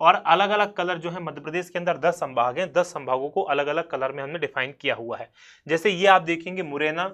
और अलग अलग कलर जो है मध्य प्रदेश के अंदर 10 संभाग हैं, 10 संभागों को अलग अलग कलर में हमने डिफाइन किया हुआ है। जैसे ये आप देखेंगे मुरैना,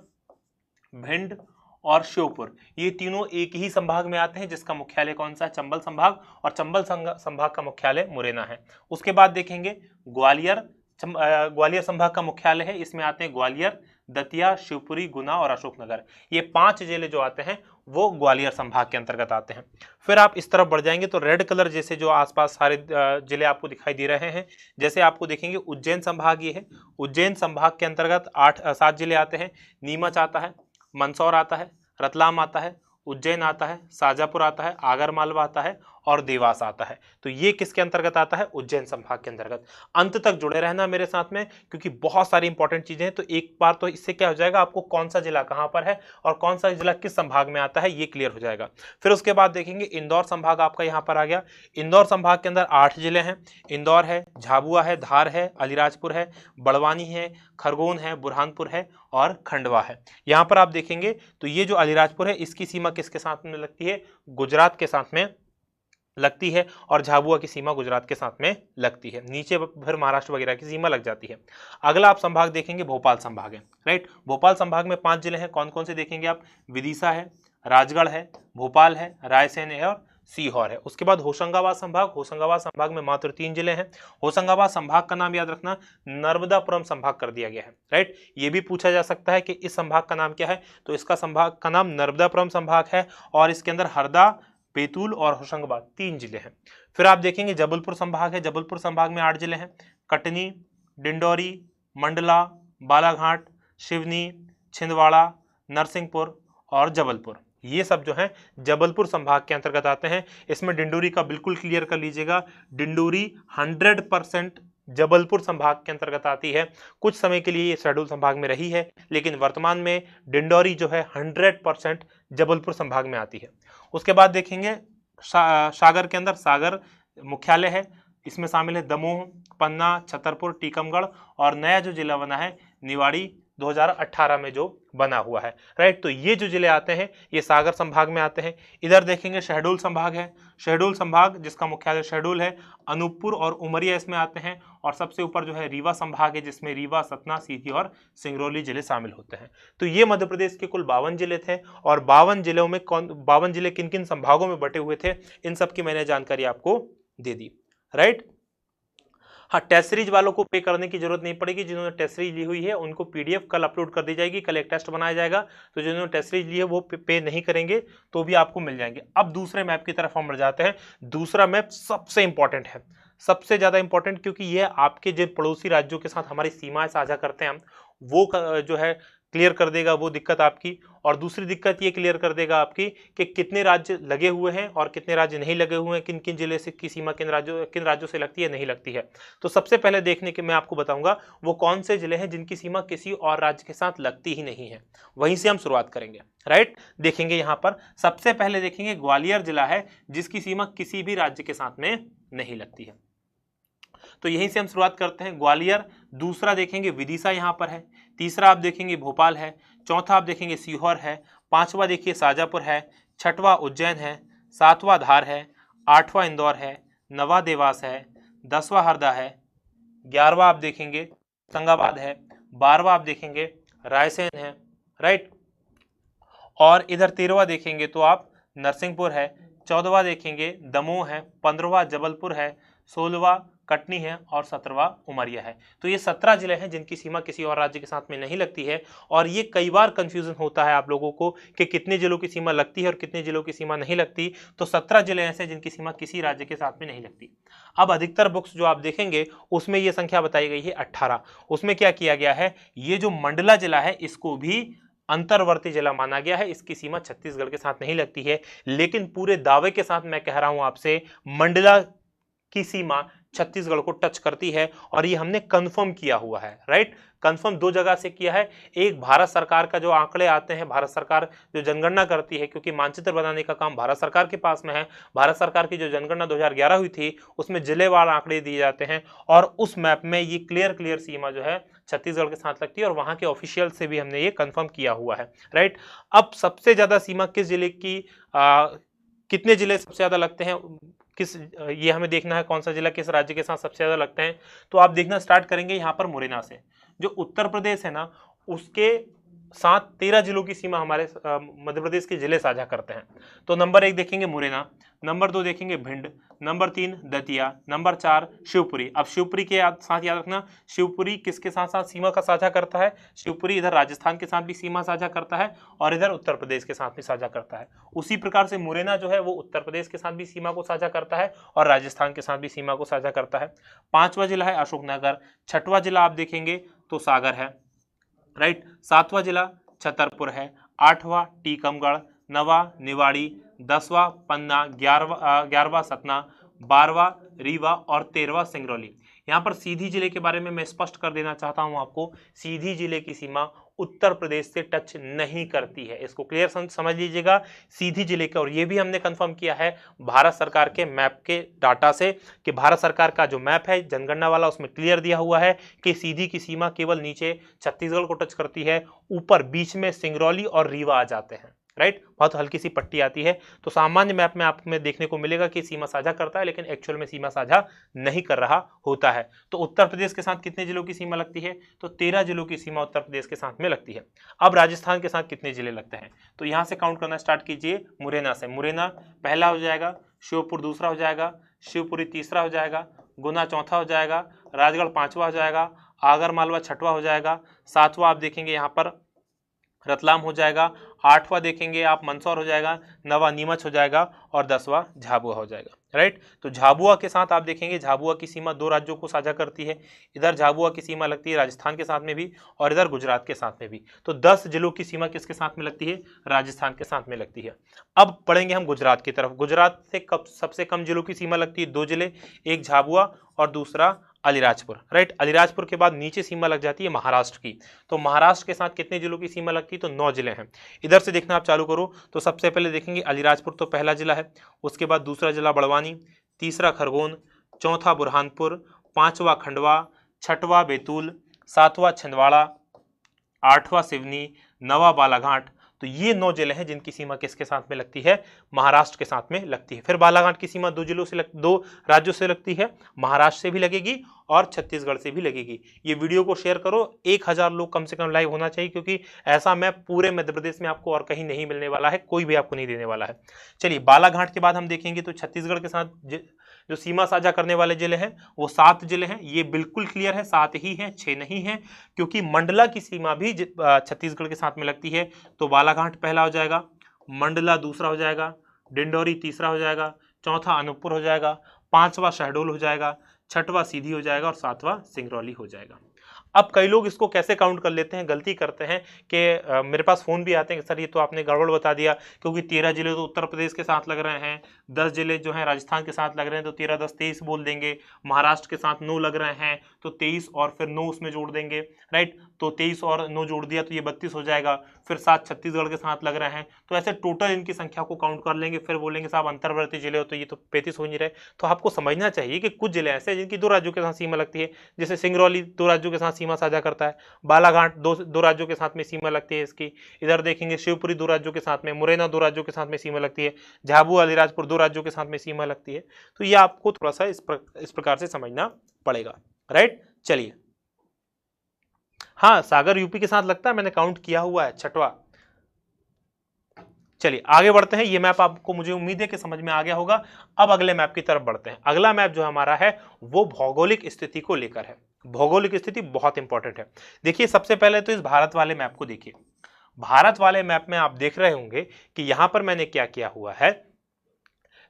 भिंड और श्योपुर, ये तीनों एक ही संभाग में आते हैं, जिसका मुख्यालय कौन सा है, चंबल संभाग, और चंबल संभाग का मुख्यालय मुरैना है। उसके बाद देखेंगे ग्वालियर, ग्वालियर संभाग का मुख्यालय है, इसमें आते हैं ग्वालियर, दतिया, शिवपुरी, गुना और अशोकनगर। ये 5 जिले जो आते हैं वो ग्वालियर संभाग के अंतर्गत आते हैं। फिर आप इस तरफ बढ़ जाएंगे तो रेड कलर जैसे जो आसपास सारे जिले आपको दिखाई दे रहे हैं, जैसे आपको देखेंगे उज्जैन संभाग ये है, उज्जैन संभाग के अंतर्गत 7 जिले आते हैं। नीमच आता है, मंदसौर आता है, रतलाम आता है, उज्जैन आता है, शाजापुर आता है, आगर मालवा आता है और देवास आता है। तो ये किसके अंतर्गत आता है, उज्जैन संभाग के अंतर्गत। अंत तक जुड़े रहना मेरे साथ में, क्योंकि बहुत सारी इंपॉर्टेंट चीजें हैं। तो एक बार तो इससे क्या हो जाएगा, आपको कौन सा जिला कहां पर है और कौन सा जिला किस संभाग में आता है ये क्लियर हो जाएगा। फिर उसके बाद देखेंगे इंदौर संभाग आपका यहाँ पर आ गया। इंदौर संभाग के अंदर 8 जिले हैं। इंदौर है, झाबुआ है, धार है, अलीराजपुर है, बड़वानी है, खरगोन है, बुरहानपुर है और खंडवा है। यहाँ पर आप देखेंगे तो ये जो अलीराजपुर है इसकी सीमा किसके साथ में लगती है, गुजरात के साथ में लगती है, और झाबुआ की सीमा गुजरात के साथ में लगती है। नीचे फिर महाराष्ट्र वगैरह की सीमा लग जाती है। अगला आप संभाग देखेंगे भोपाल संभाग है, राइट। भोपाल संभाग में 5 जिले हैं। कौन कौन से देखेंगे आप, विदिशा है, राजगढ़ है, भोपाल है, रायसेन है और सीहोर है। उसके बाद होशंगाबाद संभाग, होशंगाबाद संभाग में मात्र 3 जिले हैं। होशंगाबाद संभाग का नाम याद रखना नर्मदापुरम संभाग कर दिया गया है, राइट। ये भी पूछा जा सकता है कि इस संभाग का नाम क्या है, तो इसका संभाग का नाम नर्मदापुरम संभाग है और इसके अंदर हरदा, बैतूल और होशंगाबाद 3 जिले हैं। फिर आप देखेंगे जबलपुर संभाग है। जबलपुर संभाग में 8 जिले हैं। कटनी, डिंडौरी, मंडला, बालाघाट, सिवनी, छिंदवाड़ा, नरसिंहपुर और जबलपुर, ये सब जो हैं जबलपुर संभाग के अंतर्गत आते हैं। इसमें डिंडोरी का बिल्कुल क्लियर कर लीजिएगा, डिंडोरी 100% जबलपुर संभाग के अंतर्गत आती है। कुछ समय के लिए ये शहडोल संभाग में रही है, लेकिन वर्तमान में डिंडोरी जो है 100% जबलपुर संभाग में आती है। उसके बाद देखेंगे सागर के अंदर, सागर मुख्यालय है, इसमें शामिल है दमोह, पन्ना, छतरपुर, टीकमगढ़ और नया जो जिला बना है निवाड़ी 2018 में जो बना हुआ है, राइट। तो ये जो जिले आते हैं ये सागर संभाग में आते हैं। इधर देखेंगे शहडोल संभाग है। शहडोल संभाग जिसका मुख्यालय शहडोल है, अनूपपुर और उमरिया इसमें आते हैं। और सबसे ऊपर जो है रीवा संभाग है, जिसमें रीवा, सतना, सीधी और सिंगरौली जिले शामिल होते हैं। तो ये मध्य प्रदेश के कुल 52 जिले थे। और 52 जिलों में 52 जिले किन किन संभागों में बटे हुए थे, इन सब की मैंने जानकारी आपको दे दी, राइट। हाँ, टेस्ट सीरीज वालों को पे करने की जरूरत नहीं पड़ेगी। जिन्होंने टेस्ट सीरीज ली हुई है उनको पीडीएफ कल अपलोड कर दी जाएगी, कल एक टेस्ट बनाया जाएगा। तो जिन्होंने टेस्ट सीरीज ली है वो पे नहीं करेंगे तो भी आपको मिल जाएंगे। अब दूसरे मैप की तरफ हम बढ़ जाते हैं। दूसरा मैप सबसे इंपॉर्टेंट है, सबसे ज्यादा इंपॉर्टेंट, क्योंकि ये आपके जिन पड़ोसी राज्यों के साथ हमारी सीमाएं साझा करते हैं हम, वो जो है क्लियर कर देगा वो दिक्कत आपकी। और दूसरी दिक्कत ये क्लियर कर देगा आपकी कि कितने राज्य लगे हुए हैं और कितने राज्य नहीं लगे हुए हैं, किन किन जिले से की सीमा किन राज्यों से लगती है, नहीं लगती है। तो सबसे पहले देखने के मैं आपको बताऊंगा वो कौन से जिले हैं जिनकी सीमा किसी और राज्य के साथ लगती ही नहीं है। वहीं से हम शुरुआत करेंगे, राइट। देखेंगे यहाँ पर सबसे पहले देखेंगे ग्वालियर जिला है जिसकी सीमा किसी भी राज्य के साथ में नहीं लगती है। तो यहीं से हम शुरुआत करते हैं, ग्वालियर। दूसरा देखेंगे विदिशा यहाँ पर है। तीसरा आप देखेंगे भोपाल है। चौथा आप देखेंगे सीहोर है। पांचवा देखिए शाजापुर है। छठवां उज्जैन है। सातवां धार है। आठवां इंदौर है। नवा देवास है। 10वां हरदा है। 11वां आप देखेंगे होशंगाबाद है। 12वां आप देखेंगे रायसेन है, राइट। और इधर 13वां देखेंगे तो आप नरसिंहपुर है। 14वां देखेंगे दमोह है। 15वां जबलपुर है। 16वां कटनी है और 17वां उमरिया है। तो ये 17 जिले हैं जिनकी सीमा किसी और राज्य के साथ में नहीं लगती है। और ये कई बार कंफ्यूजन होता है आप लोगों को कि कितने जिलों की सीमा लगती है और कितने जिलों की सीमा नहीं लगती। तो 17 जिले ऐसे जिनकी सीमा किसी राज्य के साथ में नहीं लगती। अब अधिकतर बुक्स जो आप देखेंगे उसमें ये संख्या बताई गई है 18। उसमें क्या किया गया है, ये जो मंडला जिला है इसको भी अंतर्वर्ती जिला माना गया है। इसकी सीमा छत्तीसगढ़ के साथ नहीं लगती है, लेकिन पूरे दावे के साथ मैं कह रहा हूं आपसे मंडला की सीमा छत्तीसगढ़ को टच करती है और ये हमने कंफर्म किया हुआ है, राइट। कंफर्म 2 जगह से किया है। एक भारत सरकार का जो आंकड़े आते हैं, भारत सरकार जो जनगणना करती है, क्योंकि मानचित्र बनाने का काम भारत सरकार के पास में है। भारत सरकार की जो जनगणना 2011 हुई थी उसमें जिलेवार आंकड़े दिए जाते हैं और उस मैप में ये क्लियर सीमा जो है छत्तीसगढ़ के साथ लगती है और वहां के ऑफिशियल से भी हमने ये कंफर्म किया हुआ है, राइट। अब सबसे ज्यादा सीमा किस जिले की कितने जिले सबसे ज्यादा लगते हैं, किस ये हमें देखना है कौन सा जिला किस राज्य के साथ सबसे ज्यादा लगते हैं। तो आप देखना स्टार्ट करेंगे यहाँ पर मुरैना से। जो उत्तर प्रदेश है ना उसके साथ 13 जिलों की सीमा हमारे मध्य प्रदेश के जिले साझा करते हैं। तो नंबर 1 देखेंगे मुरैना, नंबर 2 देखेंगे भिंड, नंबर 3 दतिया, नंबर 4 शिवपुरी। अब शिवपुरी के साथ याद रखना शिवपुरी किसके साथ साथ सीमा का साझा करता है, शिवपुरी इधर राजस्थान के साथ भी सीमा साझा करता है और इधर उत्तर प्रदेश के साथ भी साझा करता है। उसी प्रकार से मुरैना जो है वो उत्तर प्रदेश के साथ भी सीमा को साझा करता है और राजस्थान के साथ भी सीमा को साझा करता है। 5वां जिला है अशोकनगर, 6वां जिला आप देखेंगे तो सागर है, राइट, 7वां जिला छतरपुर है, 8वां टीकमगढ़, 9वां निवाड़ी, 10वां पन्ना, 11वां सतना, 12वां रीवा और 13वां सिंगरौली। यहाँ पर सीधी जिले के बारे में मैं स्पष्ट कर देना चाहता हूं आपको, सीधी जिले की सीमा उत्तर प्रदेश से टच नहीं करती है, इसको क्लियर समझ लीजिएगा। सीधी जिले का, और ये भी हमने कंफर्म किया है भारत सरकार के मैप के डाटा से कि भारत सरकार का जो मैप है जनगणना वाला उसमें क्लियर दिया हुआ है कि सीधी की सीमा केवल नीचे छत्तीसगढ़ को टच करती है, ऊपर बीच में सिंगरौली और रीवा आ जाते हैं, राइट, बहुत हल्की सी पट्टी आती है। तो सामान्य मैप में आपको देखने को मिलेगा कि सीमा साझा करता है लेकिन एक्चुअल में सीमा साझा नहीं कर रहा होता है। तो उत्तर प्रदेश के साथ कितने जिलों की सीमा लगती है, तो 13 जिलों की सीमा उत्तर प्रदेश के साथ में लगती है। अब राजस्थान के साथ कितने जिले लगते हैं, तो यहां से काउंट करना स्टार्ट कीजिए। मुरैना से, मुरैना पहला हो जाएगा, श्योपुर दूसरा हो जाएगा, शिवपुरी तीसरा हो जाएगा, गुना चौथा हो जाएगा, राजगढ़ 5वां हो जाएगा, आगर मालवा 6वां हो जाएगा, 7वां आप देखेंगे यहाँ पर रतलाम हो जाएगा, 8वां देखेंगे आप मंदसौर हो जाएगा, 9वां नीमच हो जाएगा और 10वां झाबुआ हो जाएगा, राइट। तो झाबुआ के साथ आप देखेंगे झाबुआ की सीमा 2 राज्यों को साझा करती है, इधर झाबुआ की सीमा लगती है राजस्थान के साथ में भी और इधर गुजरात के साथ में भी। तो 10 जिलों की सीमा किसके साथ में लगती है, राजस्थान के साथ में लगती है। अब पढ़ेंगे हम गुजरात की तरफ। गुजरात से सबसे कम जिलों की सीमा लगती है 2 जिले, एक झाबुआ और दूसरा अलीराजपुर, राइट। अलीराजपुर के बाद नीचे सीमा लग जाती है महाराष्ट्र की। तो महाराष्ट्र के साथ कितने जिलों की सीमा लगती है, तो 9 जिले हैं। इधर से देखना आप चालू करो तो सबसे पहले देखेंगे अलीराजपुर तो पहला जिला है, उसके बाद दूसरा जिला बड़वानी, तीसरा खरगोन, चौथा बुरहानपुर, 5वां खंडवा, 6वां बैतूल, 7वां छिंदवाड़ा, 8वां सिवनी, 9वां बालाघाट। तो ये 9 जिले हैं जिनकी सीमा किसके साथ में लगती है, महाराष्ट्र के साथ में लगती है। फिर बालाघाट की सीमा 2 जिलों से 2 राज्यों से लगती है, महाराष्ट्र से भी लगेगी और छत्तीसगढ़ से भी लगेगी। ये वीडियो को शेयर करो, 1000 लोग कम से कम लाइव होना चाहिए, क्योंकि ऐसा मैप पूरे मध्य प्रदेश में आपको और कहीं नहीं मिलने वाला है, कोई भी आपको नहीं देने वाला है। चलिए बालाघाट के बाद हम देखेंगे तो छत्तीसगढ़ के साथ जो सीमा साझा करने वाले जिले हैं वो 7 जिले हैं। ये बिल्कुल क्लियर है, 7 ही हैं, 6 नहीं है, क्योंकि मंडला की सीमा भी छत्तीसगढ़ के साथ में लगती है। तो बालाघाट पहला हो जाएगा, मंडला दूसरा हो जाएगा, डिंडोरी तीसरा हो जाएगा, चौथा अनूपपुर हो जाएगा, 5वां शहडोल हो जाएगा, 6वां सीधी हो जाएगा और 7वां सिंगरौली हो जाएगा। अब कई लोग इसको कैसे काउंट कर लेते हैं, गलती करते हैं कि मेरे पास फ़ोन भी आते हैं कि सर ये तो आपने गड़बड़ बता दिया, क्योंकि 13 जिले तो उत्तर प्रदेश के साथ लग रहे हैं, 10 जिले जो हैं राजस्थान के साथ लग रहे हैं, तो 13 10 23 बोल देंगे। महाराष्ट्र के साथ 9 लग रहे हैं तो 23 और फिर 9 उसमें जोड़ देंगे, राइट। तो 23 और 9 जोड़ दिया तो ये 32 हो जाएगा। फिर 7 छत्तीसगढ़ के साथ लग रहे हैं, तो ऐसे टोटल इनकी संख्या को काउंट कर लेंगे। फिर बोलेंगे साहब अंतर्वर्ती जिले हो तो ये तो 35 हो नहीं रहे। तो आपको समझना चाहिए कि कुछ जिले ऐसे हैं जिनकी 2 राज्यों के साथ सीमा लगती है, जैसे सिंगरौली 2 राज्यों के साथ सीमा साझा करता है, बालाघाट दो राज्यों के साथ में सीमा लगती है इसकी। इधर देखेंगे शिवपुरी 2 राज्यों के साथ में, मुरैना 2 राज्यों के साथ में सीमा लगती है, झाबुआ अलीराजपुर 2 राज्यों के साथ में सीमा लगती है। तो ये आपको थोड़ा सा इस प्रकार से समझना पड़ेगा, राइट। चलिए, हाँ सागर यूपी के साथ लगता है, मैंने काउंट किया हुआ है, 6वां। चलिए आगे बढ़ते हैं। ये मैप आपको मुझे उम्मीद है कि समझ में आ गया होगा। अब अगले मैप की तरफ बढ़ते हैं। अगला मैप जो हमारा है वो भौगोलिक स्थिति को लेकर है। भौगोलिक स्थिति बहुत इंपॉर्टेंट है। देखिए सबसे पहले तो इस भारत वाले मैप को देखिए। भारत वाले मैप में आप देख रहे होंगे कि यहां पर मैंने क्या किया हुआ है,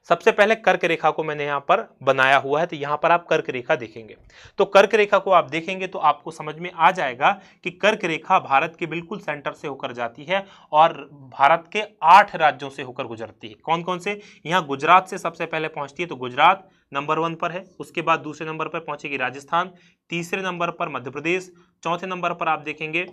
सबसे पहले कर्क रेखा को मैंने यहां पर बनाया हुआ है। तो यहां पर आप कर्क रेखा देखेंगे, तो कर्क रेखा को आप देखेंगे तो आपको समझ में आ जाएगा कि कर्क रेखा भारत के बिल्कुल सेंटर से होकर जाती है और भारत के 8 राज्यों से होकर गुजरती है। कौन कौन से, यहां गुजरात से सबसे पहले पहुंचती है, तो गुजरात नंबर 1 पर है। उसके बाद दूसरे नंबर पर पहुंचेगी राजस्थान, तीसरे नंबर पर मध्य प्रदेश, चौथे नंबर पर आप देखेंगे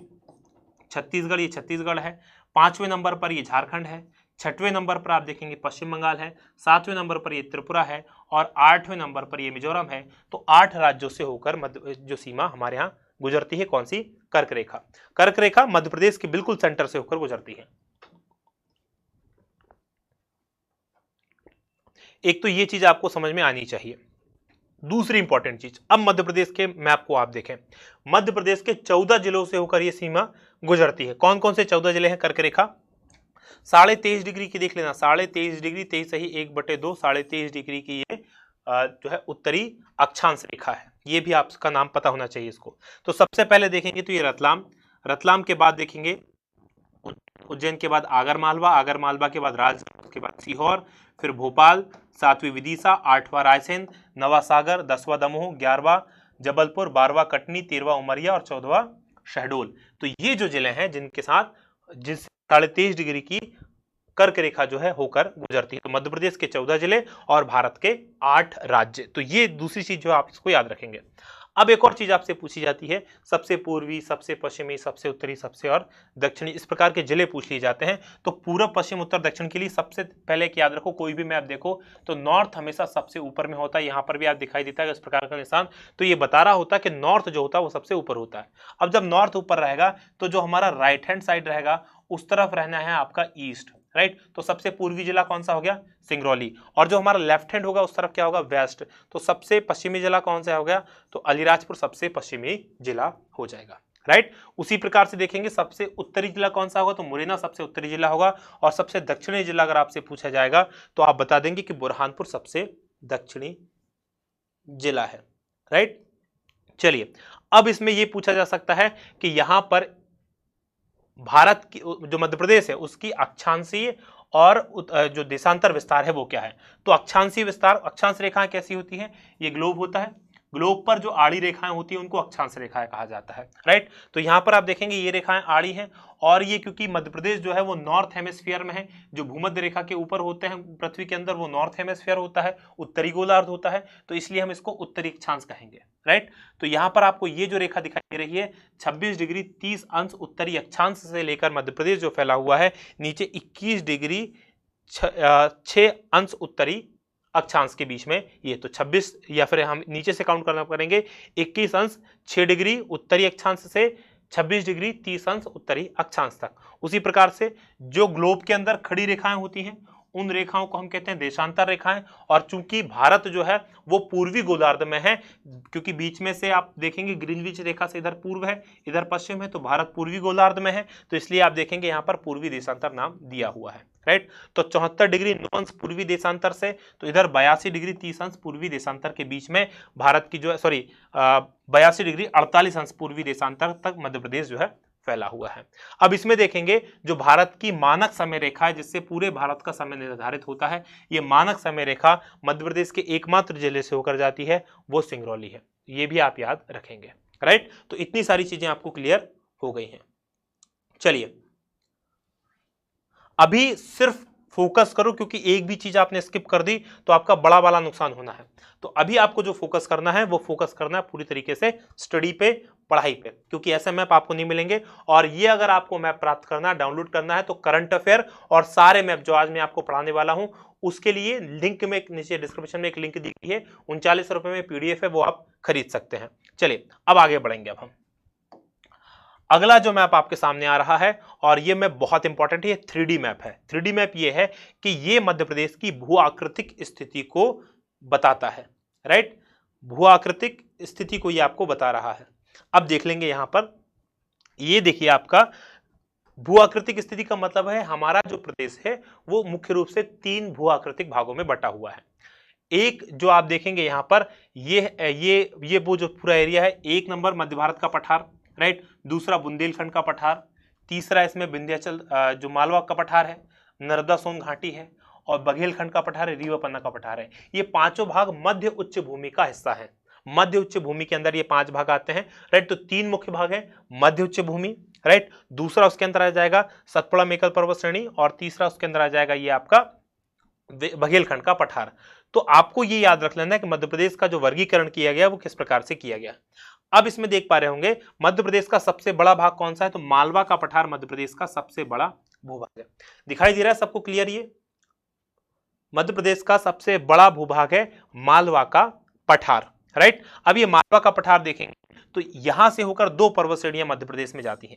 छत्तीसगढ़, ये छत्तीसगढ़ है, 5वें नंबर पर ये झारखंड है, 6वें नंबर पर आप देखेंगे पश्चिम बंगाल है, 7वें नंबर पर ये त्रिपुरा है और 8वें नंबर पर ये मिजोरम है। तो 8 राज्यों से होकर जो सीमा हमारे यहाँ गुजरती है, कौन सी, कर्क रेखा। कर्क रेखा मध्य प्रदेश के बिल्कुल सेंटर से होकर गुजरती है। एक तो ये चीज आपको समझ में आनी चाहिए। दूसरी इंपॉर्टेंट चीज, अब मध्य प्रदेश के मैप को आप देखें, मध्य प्रदेश के 14 जिलों से होकर यह सीमा गुजरती है। कौन कौन से 14 जिले हैं कर्क रेखा? 23.5 डिग्री की देख लेना, 23.5 डिग्री, 23 सही 1/2, 23.5 डिग्री की ये जो है उत्तरी अक्षांश रेखा है। ये भी आपका नाम पता होना चाहिए इसको। तो सबसे पहले देखेंगे तो ये रतलाम, रतलाम के बाद देखेंगे उज्जैन, के बाद आगरमालवा, आगरमालवा के बाद राजगढ़, उसके बाद सीहोर, फिर भोपाल, 7वीं विदिशा, 8वां रायसेन, 9वां सागर, 10वां दमोह, 11वां जबलपुर, 12वां कटनी, 13वां उमरिया और 14वां शहडोल। तो ये जो जिले हैं जिनके साथ जिस 23.5 डिग्री की कर्क रेखा जो है होकर गुजरती है। तो मध्य प्रदेश के 14 जिले और भारत के 8 राज्य। तो ये दूसरी चीज जो आप इसको याद रखेंगे। अब एक और चीज आपसे पूछी जाती है, सबसे पूर्वी, सबसे पश्चिमी, सबसे उत्तरी, सबसे और दक्षिणी, इस प्रकार के जिले पूछ लिए जाते हैं। तो पूरब, पश्चिम, उत्तर, दक्षिण के लिए सबसे पहले याद रखो, कोई भी मैप देखो तो नॉर्थ हमेशा सबसे ऊपर में होता है। यहाँ पर भी आप दिखाई देता है इस प्रकार का निशान, तो ये बता रहा होता है कि नॉर्थ जो होता है वो सबसे ऊपर होता है। अब जब नॉर्थ ऊपर रहेगा तो जो हमारा राइट हैंड साइड रहेगा उस तरफ रहना है आपका ईस्ट, राइट। तो सबसे पूर्वी जिला कौन सा हो गया? सिंगरौली। और जो हमारा लेफ्ट हैंड होगा उस तरफ क्या होगा? वेस्ट। तो सबसे पश्चिमी जिला कौन सा हो गया? तो अलीराजपुर सबसे पश्चिमी जिला हो जाएगा, राइट। उसी प्रकार से देखेंगे सबसे उत्तरी जिला कौन सा होगा? तो मुरैना सबसे उत्तरी जिला होगा। और सबसे दक्षिणी जिला अगर आपसे पूछा जाएगा तो आप बता देंगे कि बुरहानपुर सबसे दक्षिणी जिला है, राइट। चलिए, अब इसमें यह पूछा जा सकता है कि यहां पर भारत की जो मध्य प्रदेश है उसकी अक्षांशीय और जो देशांतर विस्तार है वो क्या है? तो अक्षांशीय विस्तार, अक्षांश रेखाएं कैसी होती हैं? ये ग्लोब होता है, ग्लोब पर जो आड़ी रेखाएं होती हैं उनको अक्षांश रेखाएं कहा जाता है, राइट। तो यहां पर आप देखेंगे ये रेखाएं आड़ी हैं, और ये क्योंकि मध्य प्रदेश जो है वो नॉर्थ हेमिस्फीयर में है, जो भूमध्य रेखा के ऊपर होते हैं पृथ्वी के अंदर वो नॉर्थ हेमिस्फीयर होता है, उत्तरी गोलार्ध होता है, तो इसलिए हम इसको उत्तरी अक्षांश कहेंगे, राइट। तो यहां पर आपको ये जो रेखा दिखाई दे रही है 26 डिग्री 30 अंश उत्तरी अक्षांश से लेकर मध्य प्रदेश जो फैला हुआ है नीचे 21 डिग्री 6 अंश उत्तरी अक्षांश के बीच में, ये तो 26, या फिर हम नीचे से काउंट करना करेंगे 21 अंश 6 डिग्री उत्तरी अक्षांश से 26 डिग्री 30 अंश उत्तरी अक्षांश तक। उसी प्रकार से जो ग्लोब के अंदर खड़ी रेखाएं होती हैं उन रेखाओं को हम कहते हैं देशांतर रेखाएं। और चूंकि भारत जो है वो पूर्वी गोलार्ध में है, क्योंकि बीच में से आप देखेंगे ग्रीनविच रेखा से इधर पूर्व है इधर पश्चिम है, तो भारत पूर्वी गोलार्ध में है, तो इसलिए आप देखेंगे यहाँ पर पूर्वी देशांतर नाम दिया हुआ है, राइट। तो 74 डिग्री 9 अंश पूर्वी देशांतर से, तो इधर 82 डिग्री 30 अंश पूर्वी देशांतर के बीच में भारत की जो है 82 डिग्री 48 अंश पूर्वी देशांतर तक मध्य प्रदेश जो है फैला हुआ है। अब इसमें देखेंगे जो भारत की मानक समय रेखा है जिससे पूरे भारत का समय निर्धारित होता है, ये मानक समय रेखा मध्य प्रदेश के एकमात्र जिले से होकर जाती है, वो सिंगरौली है। ये भी आप याद रखेंगे, राइट। तो इतनी सारी चीजें आपको क्लियर हो गई हैं। चलिए, अभी सिर्फ फोकस करो, क्योंकि एक भी चीज आपने स्किप कर दी तो आपका बड़ा वाला नुकसान होना है। तो अभी आपको जो फोकस करना है वो फोकस करना है पूरी तरीके से स्टडी पे, पढ़ाई पे, क्योंकि ऐसे मैप आपको नहीं मिलेंगे। और ये अगर आपको मैप प्राप्त करना है, डाउनलोड करना है, तो करंट अफेयर और सारे मैप जो आज मैं आपको पढ़ाने वाला हूं उसके लिए लिंक में नीचे डिस्क्रिप्शन में एक लिंक दी गई है, 39 रुपए में पीडीएफ है, वो आप खरीद सकते हैं। चलिए, अब आगे बढ़ेंगे। अब हम अगला जो मैप आपके सामने आ रहा है, और ये मैप बहुत इंपॉर्टेंट है, 3D मैप है। 3D मैप ये है कि ये मध्य प्रदेश की भू आकृतिक स्थिति को बताता है, राइट। भू आकृतिक स्थिति को ये आपको बता रहा है। अब देख लेंगे यहां पर, ये देखिए आपका भू आकृतिक स्थिति का मतलब है हमारा जो प्रदेश है वो मुख्य रूप से 3 भू आकृतिक भागों में बटा हुआ है। एक जो आप देखेंगे यहां पर, ये वो जो पूरा एरिया है, 1 नंबर मध्य भारत का पठार, राइट। दूसरा बुंदेलखंड का पठार, तीसरा इसमें विंध्याचल जो मालवा का पठार है, नर्मदा सोन घाटी है, और बघेलखंड का पठार है, रीवा पन्ना का पठार है। ये पांचों भाग मध्य उच्च भूमि का हिस्सा है। मध्य उच्च भूमि के अंदर ये 5 भाग आते हैं, राइट। तो 3 मुख्य भाग है, मध्य उच्च भूमि, राइट। दूसरा उसके अंदर आ जाएगा सतपुड़ा मेकल पर्वत श्रेणी, और तीसरा उसके अंदर आ जाएगा ये आपका बघेलखंड का पठार। तो आपको ये याद रख लेना है कि मध्य प्रदेश का जो वर्गीकरण किया गया वो किस प्रकार से किया गया। अब इसमें देख पा रहे होंगे मध्य प्रदेश का सबसे बड़ा भाग कौन सा है? तो मालवा का पठार मध्य प्रदेश का सबसे बड़ा भूभाग है। दिखाई दे रहा है सबको क्लियर? ये मध्य प्रदेश का सबसे बड़ा भूभाग है मालवा का पठार, राइट। अब ये मालवा का पठार देखेंगे तो यहां से होकर 2 पर्वत श्रेणियां मध्य प्रदेश में जाती हैं।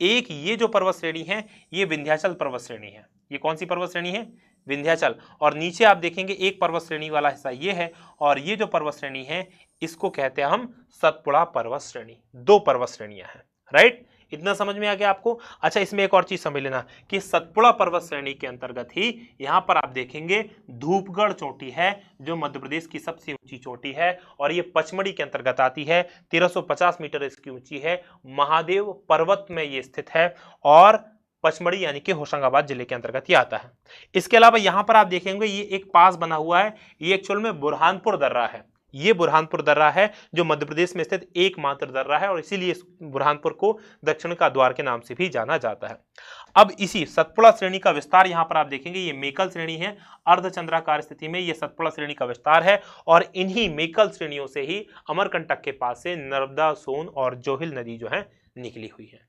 एक ये जो पर्वत श्रेणी है ये विंध्याचल पर्वत श्रेणी है। ये कौन सी पर्वत श्रेणी है? विंध्याचल, और नीचे आप देखेंगे एक पर्वत श्रेणी वाला हिस्सा ये है, और ये जो पर्वत श्रेणी है इसको कहते हैं हम सतपुड़ा पर्वत श्रेणी। दो पर्वत श्रेणियां हैं, राइट। इतना समझ में आ गया आपको। अच्छा, इसमें एक और चीज समझ लेना कि सतपुड़ा पर्वत श्रेणी के अंतर्गत ही यहां पर आप देखेंगे धूपगढ़ चोटी है, जो मध्य प्रदेश की सबसे ऊंची चोटी है, और ये पचमढ़ी के अंतर्गत आती है। 1350 मीटर इसकी ऊंची है, महादेव पर्वत में ये स्थित है, और पचमढ़ी यानी कि होशंगाबाद जिले के अंतर्गत ये आता है। इसके अलावा यहां पर आप देखेंगे ये एक पास बना हुआ है, ये एक्चुअल में बुरहानपुर दर्रा है। ये बुरहानपुर दर्रा है जो मध्य प्रदेश में स्थित एकमात्र दर्रा है, और इसीलिए बुरहानपुर को दक्षिण का द्वार के नाम से भी जाना जाता है। अब इसी सतपुड़ा श्रेणी का विस्तार यहां पर आप देखेंगे, ये मेकल श्रेणी है, अर्धचंद्राकार स्थिति में ये सतपुड़ा श्रेणी का विस्तार है, और इन्हीं मेकल श्रेणियों से ही अमरकंटक के पास से नर्मदा, सोन और जोहिल नदी जो है निकली हुई है।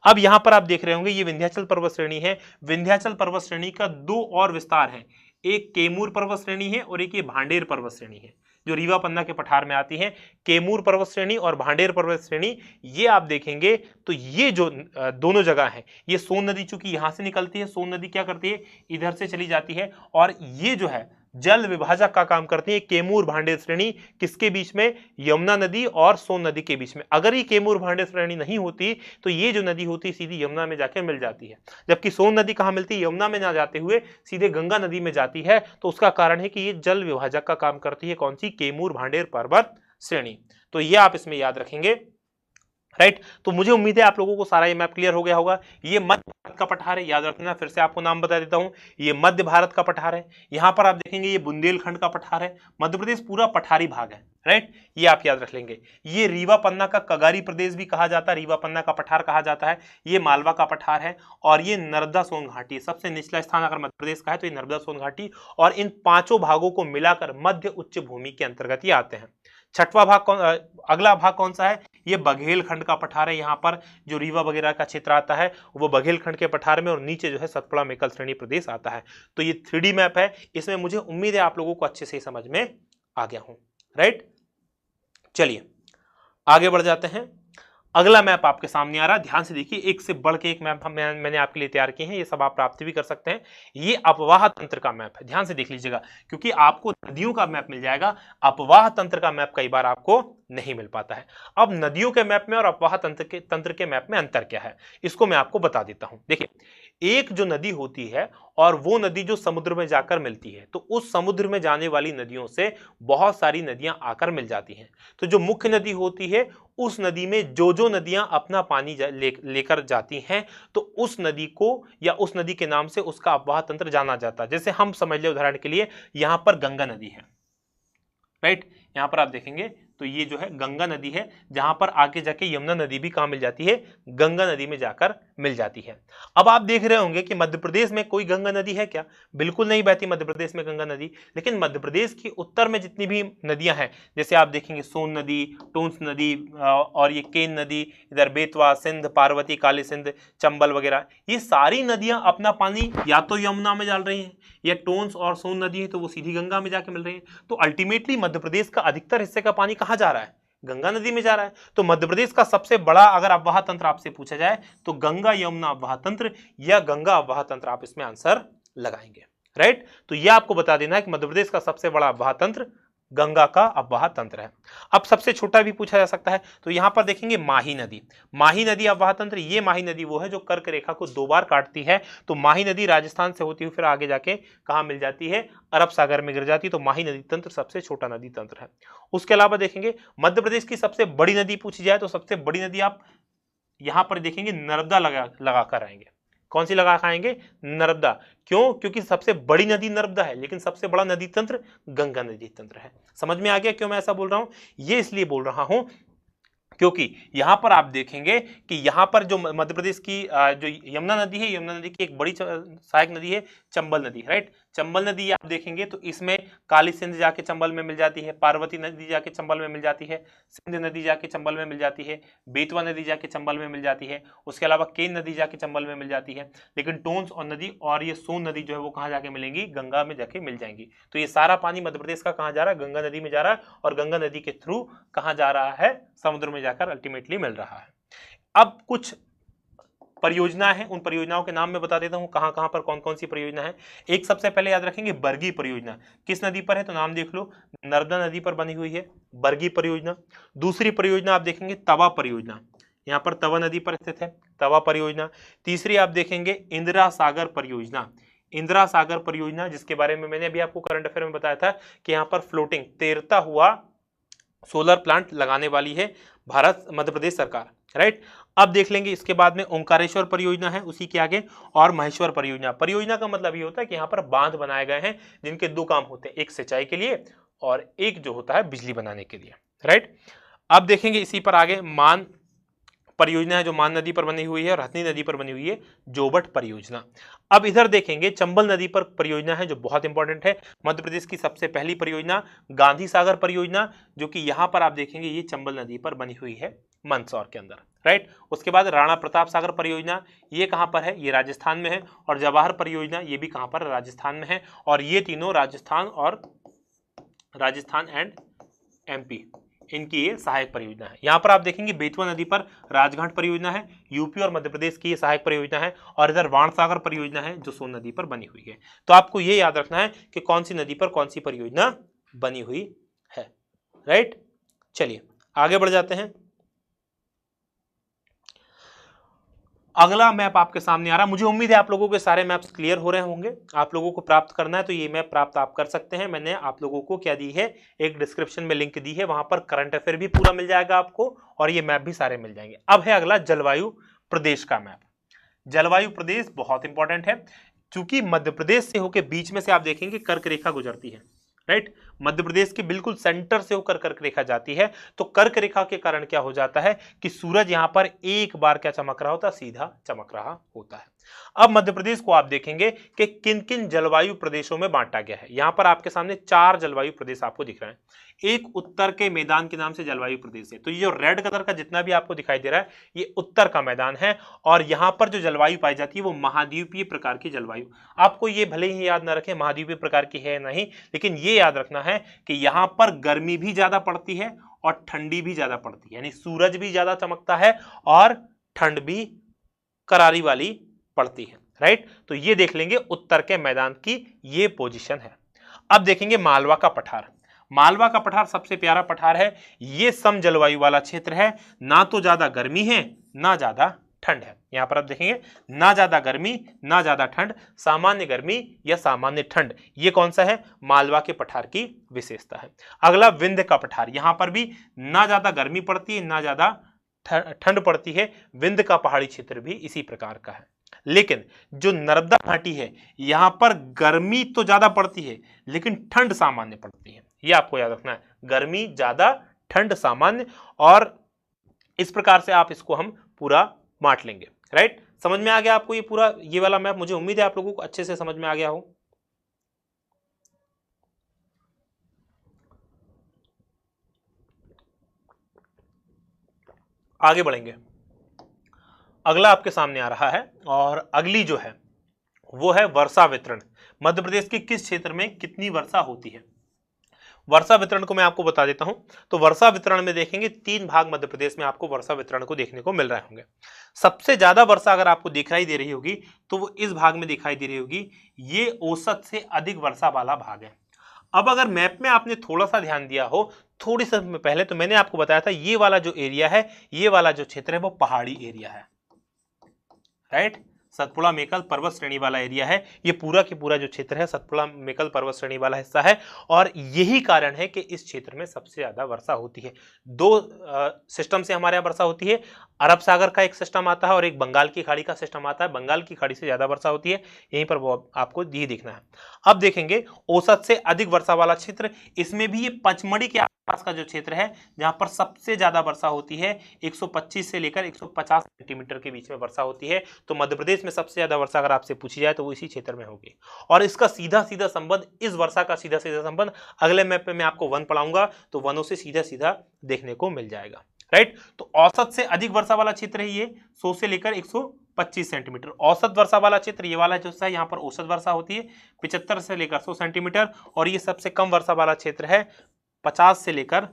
अब यहां पर आप देख रहे होंगे ये विंध्याचल पर्वत श्रेणी है। विंध्याचल पर्वत श्रेणी का दो और विस्तार है, एक केमूर पर्वत श्रेणी है और एक ये भांडेर पर्वत श्रेणी है, जो रीवा पन्ना के पठार में आती है। केमूर पर्वत श्रेणी और भांडेर पर्वत श्रेणी ये आप देखेंगे तो ये जो दोनों जगह है, ये सोन नदी चूंकि यहां से निकलती है, सोन नदी क्या करती है इधर से चली जाती है, और ये जो है जल विभाजक का काम करती है। केमूर भांडेर श्रेणी किसके बीच में, यमुना नदी और सोन नदी के बीच में। अगर ये केमूर भांडेर श्रेणी नहीं होती तो ये जो नदी होती सीधी यमुना में जाकर मिल जाती है, जबकि सोन नदी कहां मिलती है, यमुना में ना जाते हुए सीधे गंगा नदी में जाती है। तो उसका कारण है कि ये जल विभाजक का काम करती है, कौन सी, केमूर भांडेर पर्वत श्रेणी। तो ये आप इसमें याद रखेंगे, राइट। तो मुझे उम्मीद है आप लोगों को सारा ये मैप क्लियर हो गया होगा। ये मध्य भारत का पठार है, याद रखना, फिर से आपको नाम बता देता हूं, ये मध्य भारत का पठार है। यहां पर आप देखेंगे ये बुंदेलखंड का पठार है। मध्य प्रदेश पूरा पठारी भाग है, राइट, ये आप याद रख लेंगे। ये रीवा पन्ना का कगारी प्रदेश भी कहा जाता है, रीवा पन्ना का पठार कहा जाता है। ये मालवा का पठार है, और ये नर्मदा सोन घाटी, सबसे निचला स्थान अगर मध्य प्रदेश का है तो ये नर्मदा सोन घाटी, और इन पांचों भागों को मिलाकर मध्य उच्च भूमि के अंतर्गत ये आते हैं। छठवां भाग अगला भाग कौन सा है, ये बघेलखंड का पठार है। यहाँ पर जो रीवा वगैरह का क्षेत्र आता है वो बघेलखंड के पठार में, और नीचे जो है सतपुड़ा मेकल श्रेणी प्रदेश आता है। तो ये 3D मैप है, इसमें मुझे उम्मीद है आप लोगों को अच्छे से समझ में आ गया हूं, राइट। चलिए आगे बढ़ जाते हैं। अगला मैप आपके सामने आ रहा है, ध्यान से देखिए, एक से बढ़ के एक मैप मैंने आपके लिए तैयार किए हैं, ये सब आप प्राप्त भी कर सकते हैं। ये अपवाह तंत्र का मैप है, ध्यान से देख लीजिएगा, क्योंकि आपको नदियों का मैप मिल जाएगा, अपवाह तंत्र का मैप कई बार आपको नहीं मिल पाता है। अब नदियों के मैप में और अपवाह तंत्र के मैप में अंतर क्या है, इसको मैं आपको बता देता हूं। देखिए, एक जो नदी होती है और वो नदी जो समुद्र में जाकर मिलती है, तो उस समुद्र में जाने वाली नदियों से बहुत सारी नदियां आकर मिल जाती हैं। तो जो मुख्य नदी होती है, उस नदी में जो नदियां अपना पानी लेकर जाती हैं, तो उस नदी को या उस नदी के नाम से उसका अपवाह तंत्र जाना जाता है। जैसे हम समझ ले उदाहरण के लिए, यहां पर गंगा नदी है, राइट, यहां पर आप देखेंगे तो ये जो है गंगा नदी है, जहां पर आगे जाके यमुना नदी भी कहां मिल जाती है, गंगा नदी में जाकर मिल जाती है। अब आप देख रहे होंगे कि मध्य प्रदेश में कोई गंगा नदी है क्या, बिल्कुल नहीं बहती मध्य प्रदेश में गंगा नदी। लेकिन मध्य प्रदेश के उत्तर में जितनी भी नदियां हैं, जैसे आप देखेंगे सोन नदी, टोंस नदी, और ये केन नदी, इधर बेतवा, सिंध, पार्वती, काली सिंध, चंबल वगैरह, ये सारी नदियां अपना पानी या तो यमुना में डाल रही हैं, या टोंस और सोन नदी है तो वो सीधी गंगा में जाके मिल रही है। तो अल्टीमेटली मध्य प्रदेश का अधिकतर हिस्से का पानी कहां जा रहा है, गंगा नदी में जा रहा है। तो मध्य प्रदेश का सबसे बड़ा अगर अपवाह तंत्र आपसे पूछा जाए तो गंगा यमुना अपवाह तंत्र या गंगा अपवाह तंत्र आप इसमें आंसर लगाएंगे, राइट। तो यह आपको बता देना है कि मध्य प्रदेश का सबसे बड़ा अपवाह तंत्र गंगा का अपवाह तंत्र है। अब सबसे छोटा भी पूछा जा सकता है, तो यहां पर देखेंगे माही नदी। माही नदी अपवाह तंत्र, ये माही नदी वो है जो कर्क रेखा को 2 बार काटती है। तो माही नदी राजस्थान से होती हुई फिर आगे जाके कहां मिल जाती है, अरब सागर में गिर जाती है। तो माही नदी तंत्र सबसे छोटा नदी तंत्र है। उसके अलावा देखेंगे मध्य प्रदेश की सबसे बड़ी नदी पूछी जाए तो सबसे बड़ी नदी आप यहां पर देखेंगे नर्मदा लगा कर आएंगे। कौन सी लगा खाएंगे, नर्मदा। क्यों, क्योंकि सबसे बड़ी नदी नर्मदा है, लेकिन सबसे बड़ा नदी तंत्र गंगा नदी तंत्र है। समझ में आ गया क्यों मैं ऐसा बोल रहा हूं, ये इसलिए बोल रहा हूं क्योंकि यहां पर आप देखेंगे कि यहां पर जो मध्य प्रदेश की जो यमुना नदी है, यमुना नदी की एक बड़ी सहायक नदी है चंबल नदी, राइट। चंबल नदी आप देखेंगे तो इसमें काली सिंध जाके चंबल में मिल जाती है, पार्वती नदी जाके चंबल में मिल जाती है, सिंध नदी जाके चंबल में मिल जाती है, बेतवा नदी जाके चंबल में मिल जाती है, उसके अलावा केन नदी जाके चंबल में मिल जाती है। लेकिन टोंस और नदी और ये सोन नदी जो है वो कहाँ जाके मिलेंगी, गंगा में जाके मिल जाएंगी। तो ये सारा पानी मध्य प्रदेश का कहाँ जा रहा है, गंगा नदी में जा रहा है, और गंगा नदी के थ्रू कहाँ जा रहा है, समुद्र में जाकर अल्टीमेटली मिल रहा है। अब कुछ परियोजना है, उन परियोजनाओं के नाम मैं बता देता हूं कहां कहां पर कौन कौन सी परियोजना है। एक सबसे पहले याद रखेंगे बरगी परियोजना, किस नदी पर है तो नाम देख लो, नर्मदा नदी पर बनी हुई है बरगी परियोजना। दूसरी परियोजना आप देखेंगे तवा परियोजना, यहाँ पर तवा नदी पर स्थित है तवा परियोजना। तीसरी आप देखेंगे इंदिरा सागर परियोजना, इंदिरा सागर परियोजना जिसके बारे में मैंने अभी आपको करंट अफेयर में बताया था कि यहाँ पर फ्लोटिंग तैरता हुआ सोलर प्लांट लगाने वाली है भारत मध्य प्रदेश सरकार, राइट। अब देख लेंगे इसके बाद में ओंकारेश्वर परियोजना है उसी के आगे, और महेश्वर परियोजना। परियोजना का मतलब ये होता है कि यहाँ पर बांध बनाए गए हैं जिनके दो काम होते हैं, एक सिंचाई के लिए और एक जो होता है बिजली बनाने के लिए, राइट। अब देखेंगे इसी पर आगे मान परियोजना है जो मान नदी पर बनी हुई है और हथनी नदी पर बनी हुई है जोबट परियोजना। अब इधर देखेंगे चंबल नदी पर परियोजना है जो बहुत इंपॉर्टेंट है, मध्य प्रदेश की सबसे पहली परियोजना गांधी सागर परियोजना, जो कि यहाँ पर आप देखेंगे ये चंबल नदी पर बनी हुई है मंदसौर के अंदर, राइट। उसके बाद राणा प्रताप सागर परियोजना, ये कहाँ पर है, ये राजस्थान में है। और जवाहर परियोजना ये भी कहाँ पर, राजस्थान में है। और ये तीनों राजस्थान एंड एमपी इनकी ये सहायक परियोजना है। यहाँ पर आप देखेंगे बेतवा नदी पर राजघाट परियोजना है, यूपी और मध्य प्रदेश की ये सहायक परियोजना है। और इधर बाणसागर परियोजना है जो सोन नदी पर बनी हुई है। तो आपको ये याद रखना है कि कौन सी नदी पर कौन सी परियोजना बनी हुई है, राइट। चलिए आगे बढ़ जाते हैं। अगला मैप आपके सामने आ रहा है, मुझे उम्मीद है आप लोगों के सारे मैप्स क्लियर हो रहे होंगे। आप लोगों को प्राप्त करना है तो ये मैप प्राप्त आप कर सकते हैं। मैंने आप लोगों को क्या दी है, एक डिस्क्रिप्शन में लिंक दी है, वहां पर करंट अफेयर भी पूरा मिल जाएगा आपको और ये मैप भी सारे मिल जाएंगे। अब है अगला जलवायु प्रदेश का मैप। जलवायु प्रदेश बहुत इंपॉर्टेंट है क्योंकि मध्य प्रदेश से होकर बीच में से आप देखेंगे कर्क रेखा गुजरती है, राइट। मध्य प्रदेश के बिल्कुल सेंटर से होकर कर्क रेखा जाती है। तो कर्क रेखा के कारण क्या हो जाता है कि सूरज यहां पर एक बार क्या चमक रहा होता है, सीधा चमक रहा होता है। अब मध्य प्रदेश को आप देखेंगे कि किन किन जलवायु प्रदेशों में बांटा गया है। यहां पर आपके सामने 4 जलवायु प्रदेश आपको दिख रहे हैं। एक उत्तर के मैदान के नाम से जलवायु प्रदेश है, तो ये जो रेड कलर का जितना भी आपको दिखाई दे रहा है ये उत्तर का मैदान है। और यहां पर जो जलवायु पाई जाती है वो महाद्वीपीय प्रकार की जलवायु। आपको ये भले ही याद ना रखें महाद्वीपीय प्रकार की है नहीं, लेकिन ये याद रखना है कि यहां पर गर्मी भी ज्यादा पड़ती है और ठंडी भी ज्यादा पड़ती है, यानी सूरज भी ज्यादा चमकता है और ठंड भी करारी वाली पड़ती है, राइट। तो ये देख लेंगे उत्तर के मैदान की ये पोजीशन है। अब देखेंगे मालवा का पठार। मालवा का पठार सबसे प्यारा पठार है, ये सम जलवायु वाला क्षेत्र है, ना तो ज्यादा गर्मी है ना ज्यादा ठंड है। यहां पर आप देखेंगे ना ज्यादा गर्मी ना ज्यादा ठंड, सामान्य गर्मी या सामान्य ठंड, ये कौन सा है, मालवा के पठार की विशेषता है। अगला विंध्य का पठार, यहां पर भी ना ज्यादा गर्मी पड़ती है ना ज्यादा ठंड पड़ती है। विंध्य का पहाड़ी क्षेत्र भी इसी प्रकार का है। लेकिन जो नर्मदा घाटी है यहां पर गर्मी तो ज्यादा पड़ती है लेकिन ठंड सामान्य पड़ती है, ये आपको याद रखना है, गर्मी ज्यादा ठंड सामान्य। और इस प्रकार से आप इसको हम पूरा बांट लेंगे, राइट। समझ में आ गया आपको ये पूरा ये वाला मैप, मुझे उम्मीद है आप लोगों को अच्छे से समझ में आ गया हो। आगे बढ़ेंगे, अगला आपके सामने आ रहा है और अगली जो है वो है वर्षा वितरण। मध्य प्रदेश के किस क्षेत्र में कितनी वर्षा होती है, वर्षा वितरण को मैं आपको बता देता हूं। तो वर्षा वितरण में देखेंगे 3 भाग मध्य प्रदेश में आपको वर्षा वितरण को देखने को मिल रहे होंगे। सबसे ज्यादा वर्षा अगर आपको दिखाई दे रही होगी तो वो इस भाग में दिखाई दे रही होगी, ये औसत से अधिक वर्षा वाला भाग है। अब अगर मैप में आपने थोड़ा सा ध्यान दिया हो थोड़ी समय पहले, तो मैंने आपको बताया था ये वाला जो एरिया है, ये वाला जो क्षेत्र है वो पहाड़ी एरिया है, राइट। सतपुड़ा मेकल पर्वत श्रेणी वाला एरिया है, ये पूरा की पूरा जो क्षेत्र है सतपुड़ा मेकल पर्वत श्रेणी वाला हिस्सा है। और यही कारण है कि इस क्षेत्र में सबसे ज्यादा वर्षा होती है। 2 सिस्टम से हमारे यहाँ वर्षा होती है, अरब सागर का एक सिस्टम आता है और एक बंगाल की खाड़ी का सिस्टम आता है। बंगाल की खाड़ी से ज्यादा वर्षा होती है, यहीं पर वो आपको ये दिखना है। अब देखेंगे औसत से अधिक वर्षा वाला क्षेत्र, इसमें भी ये पचमढ़ी के आसपास का जो क्षेत्र है जहां पर सबसे ज्यादा वर्षा होती है, 125 से लेकर 150 सेंटीमीटर के बीच में वर्षा होती है। तो मध्य प्रदेश में सबसे ज्यादा वर्षा अगर आपसे पूछी जाए तो वो इसी क्षेत्र में होगी। और इसका सीधा सीधा संबंध, इस वर्षा का सीधा सीधा संबंध अगले मैप में मैं आपको वन पढ़ाऊंगा तो वनों से सीधा सीधा देखने को मिल जाएगा, राइट। तो औसत से अधिक वर्षा वाला क्षेत्र है ये 100 से लेकर 125 सेंटीमीटर। औसत वर्षा वाला क्षेत्र ये वाला जो है, यहाँ पर औसत वर्षा होती है 75 से लेकर 100 सेंटीमीटर। और ये सबसे कम वर्षा वाला क्षेत्र है 50 से लेकर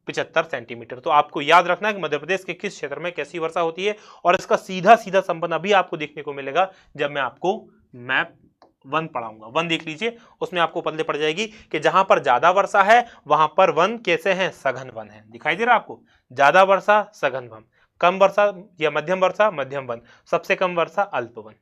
75 सेंटीमीटर। तो आपको याद रखना है कि मध्य प्रदेश के किस क्षेत्र में कैसी वर्षा होती है, और इसका सीधा सीधा संबंध अभी आपको देखने को मिलेगा जब मैं आपको मैप 1 पढ़ाऊंगा। 1 देख लीजिए, उसमें आपको पता पड़ जाएगी कि जहां पर ज्यादा वर्षा है वहां पर वन कैसे हैं, सघन वन है। दिखाई दे रहा है आपको, ज्यादा वर्षा सघन वन, कम वर्षा या मध्यम वर्षा मध्यम वन, सबसे कम वर्षा अल्प वन।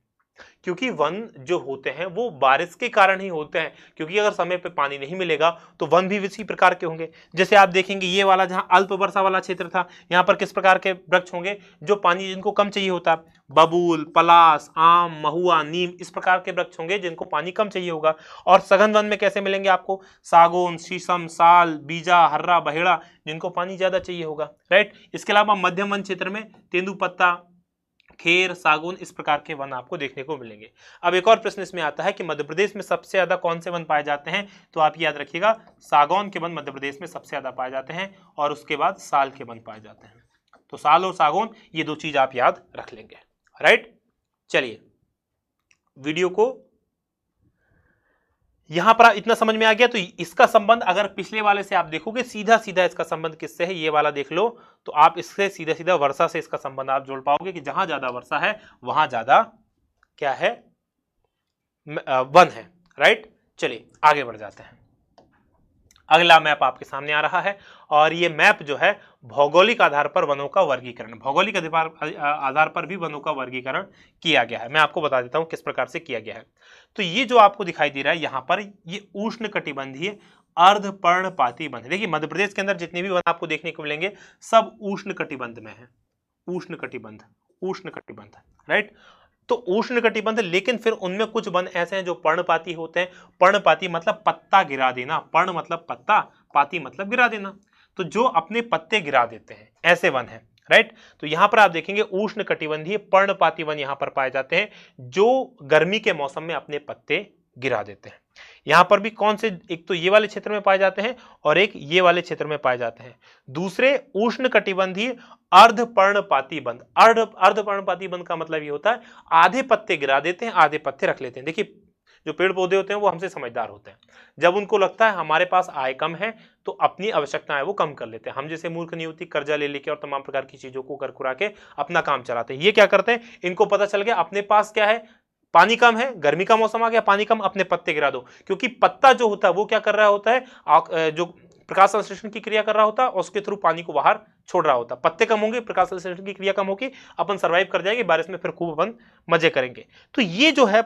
क्योंकि वन जो होते हैं वो बारिश के कारण ही होते हैं, क्योंकि अगर समय पे पानी नहीं मिलेगा तो वन भी इसी प्रकार के होंगे। जैसे आप देखेंगे ये वाला जहां अल्प वर्षा वाला क्षेत्र था, यहाँ पर किस प्रकार के वृक्ष होंगे, जो पानी जिनको कम चाहिए होता, बबूल, पलास, आम, महुआ, नीम, इस प्रकार के वृक्ष होंगे जिनको पानी कम चाहिए होगा। और सघन वन में कैसे मिलेंगे आपको, सागौन, शीशम, साल, बीजा, हर्रा, बहेड़ा, जिनको पानी ज्यादा चाहिए होगा, राइट। इसके अलावा मध्यम वन क्षेत्र में तेंदुपत्ता, खेर, सागौन, इस प्रकार के वन आपको देखने को मिलेंगे। अब एक और प्रश्न इसमें आता है कि मध्य प्रदेश में सबसे ज्यादा कौन से वन पाए जाते हैं, तो आप याद रखिएगा सागौन के वन मध्य प्रदेश में सबसे ज्यादा पाए जाते हैं, और उसके बाद साल के वन पाए जाते हैं। तो साल और सागौन, ये 2 चीज आप याद रख लेंगे, राइट। चलिए, वीडियो को यहां पर इतना समझ में आ गया। तो इसका संबंध अगर पिछले वाले से आप देखोगे, सीधा सीधा इसका संबंध किससे है, ये वाला देख लो, तो आप इससे सीधा सीधा वर्षा से इसका संबंध आप जोड़ पाओगे कि जहां ज्यादा वर्षा है वहां ज्यादा क्या है, वन है, राइट। चलिए आगे बढ़ जाते हैं। अगला मैप आपके सामने आ रहा है, और ये मैप जो है भौगोलिक आधार पर वनों का वर्गीकरण, भौगोलिक आधार पर भी वनों का वर्गीकरण किया गया है। मैं आपको बता देता हूं किस प्रकार से किया गया है। तो ये जो आपको दिखाई दे रहा है यहाँ पर, ये उष्णकटिबंधीय अर्धपर्णपाती वन है। देखिए मध्य प्रदेश के अंदर जितने भी वन आपको देखने को मिलेंगे सब उष्णकटिबंध में है, उष्णकटिबंध, उष्णकटिबंध, राइट। तो उष्णकटिबंध, लेकिन फिर उनमें कुछ वन ऐसे हैं जो पर्णपाती होते हैं। पर्णपाती मतलब पत्ता गिरा देना, पर्ण मतलब पत्ता, पाती मतलब गिरा देना, तो जो अपने पत्ते गिरा देते हैं ऐसे वन है, राइट। तो यहां पर आप देखेंगे उष्णकटिबंधीय पर्णपाती वन यहां पर पाए जाते हैं, जो गर्मी के मौसम में अपने पत्ते गिरा देते हैं। यहां पर भी कौन से, एक तो ये वाले क्षेत्र में पाए जाते हैं और एक ये वाले क्षेत्र में पाए जाते हैं। दूसरे उष्णकटिबंधीय अर्धपर्णपाती वन, अर्धपर्णपाती वन का मतलब ये होता है आधे पत्ते गिरा देते हैं, आधे पत्ते रख लेते हैं। देखिए जो पेड़ पौधे होते हैं वो हमसे समझदार होते हैं, जब उनको लगता है हमारे पास आय कम है तो अपनी आवश्यकताएं वो कम कर लेते हैं। हम जैसे मूर्ख नियुक्ति कर्जा ले लेके और तमाम प्रकार की चीजों को कर कुरा के अपना काम चलाते हैं। ये क्या करते हैं, इनको पता चल गया अपने पास क्या है, पानी कम है, गर्मी का मौसम आ गया, पानी कम, अपने पत्ते गिरा दो। क्योंकि पत्ता जो होता है वो क्या कर रहा होता है, जो प्रकाश संश्लेषण की क्रिया कर रहा होता है, उसके थ्रू पानी को बाहर छोड़ रहा होता है। पत्ते कम होंगे, प्रकाश संश्लेषण की क्रिया कम होगी, अपन सर्वाइव कर जाएंगे, बारिश में फिर खूब अपन मजे करेंगे। तो ये जो है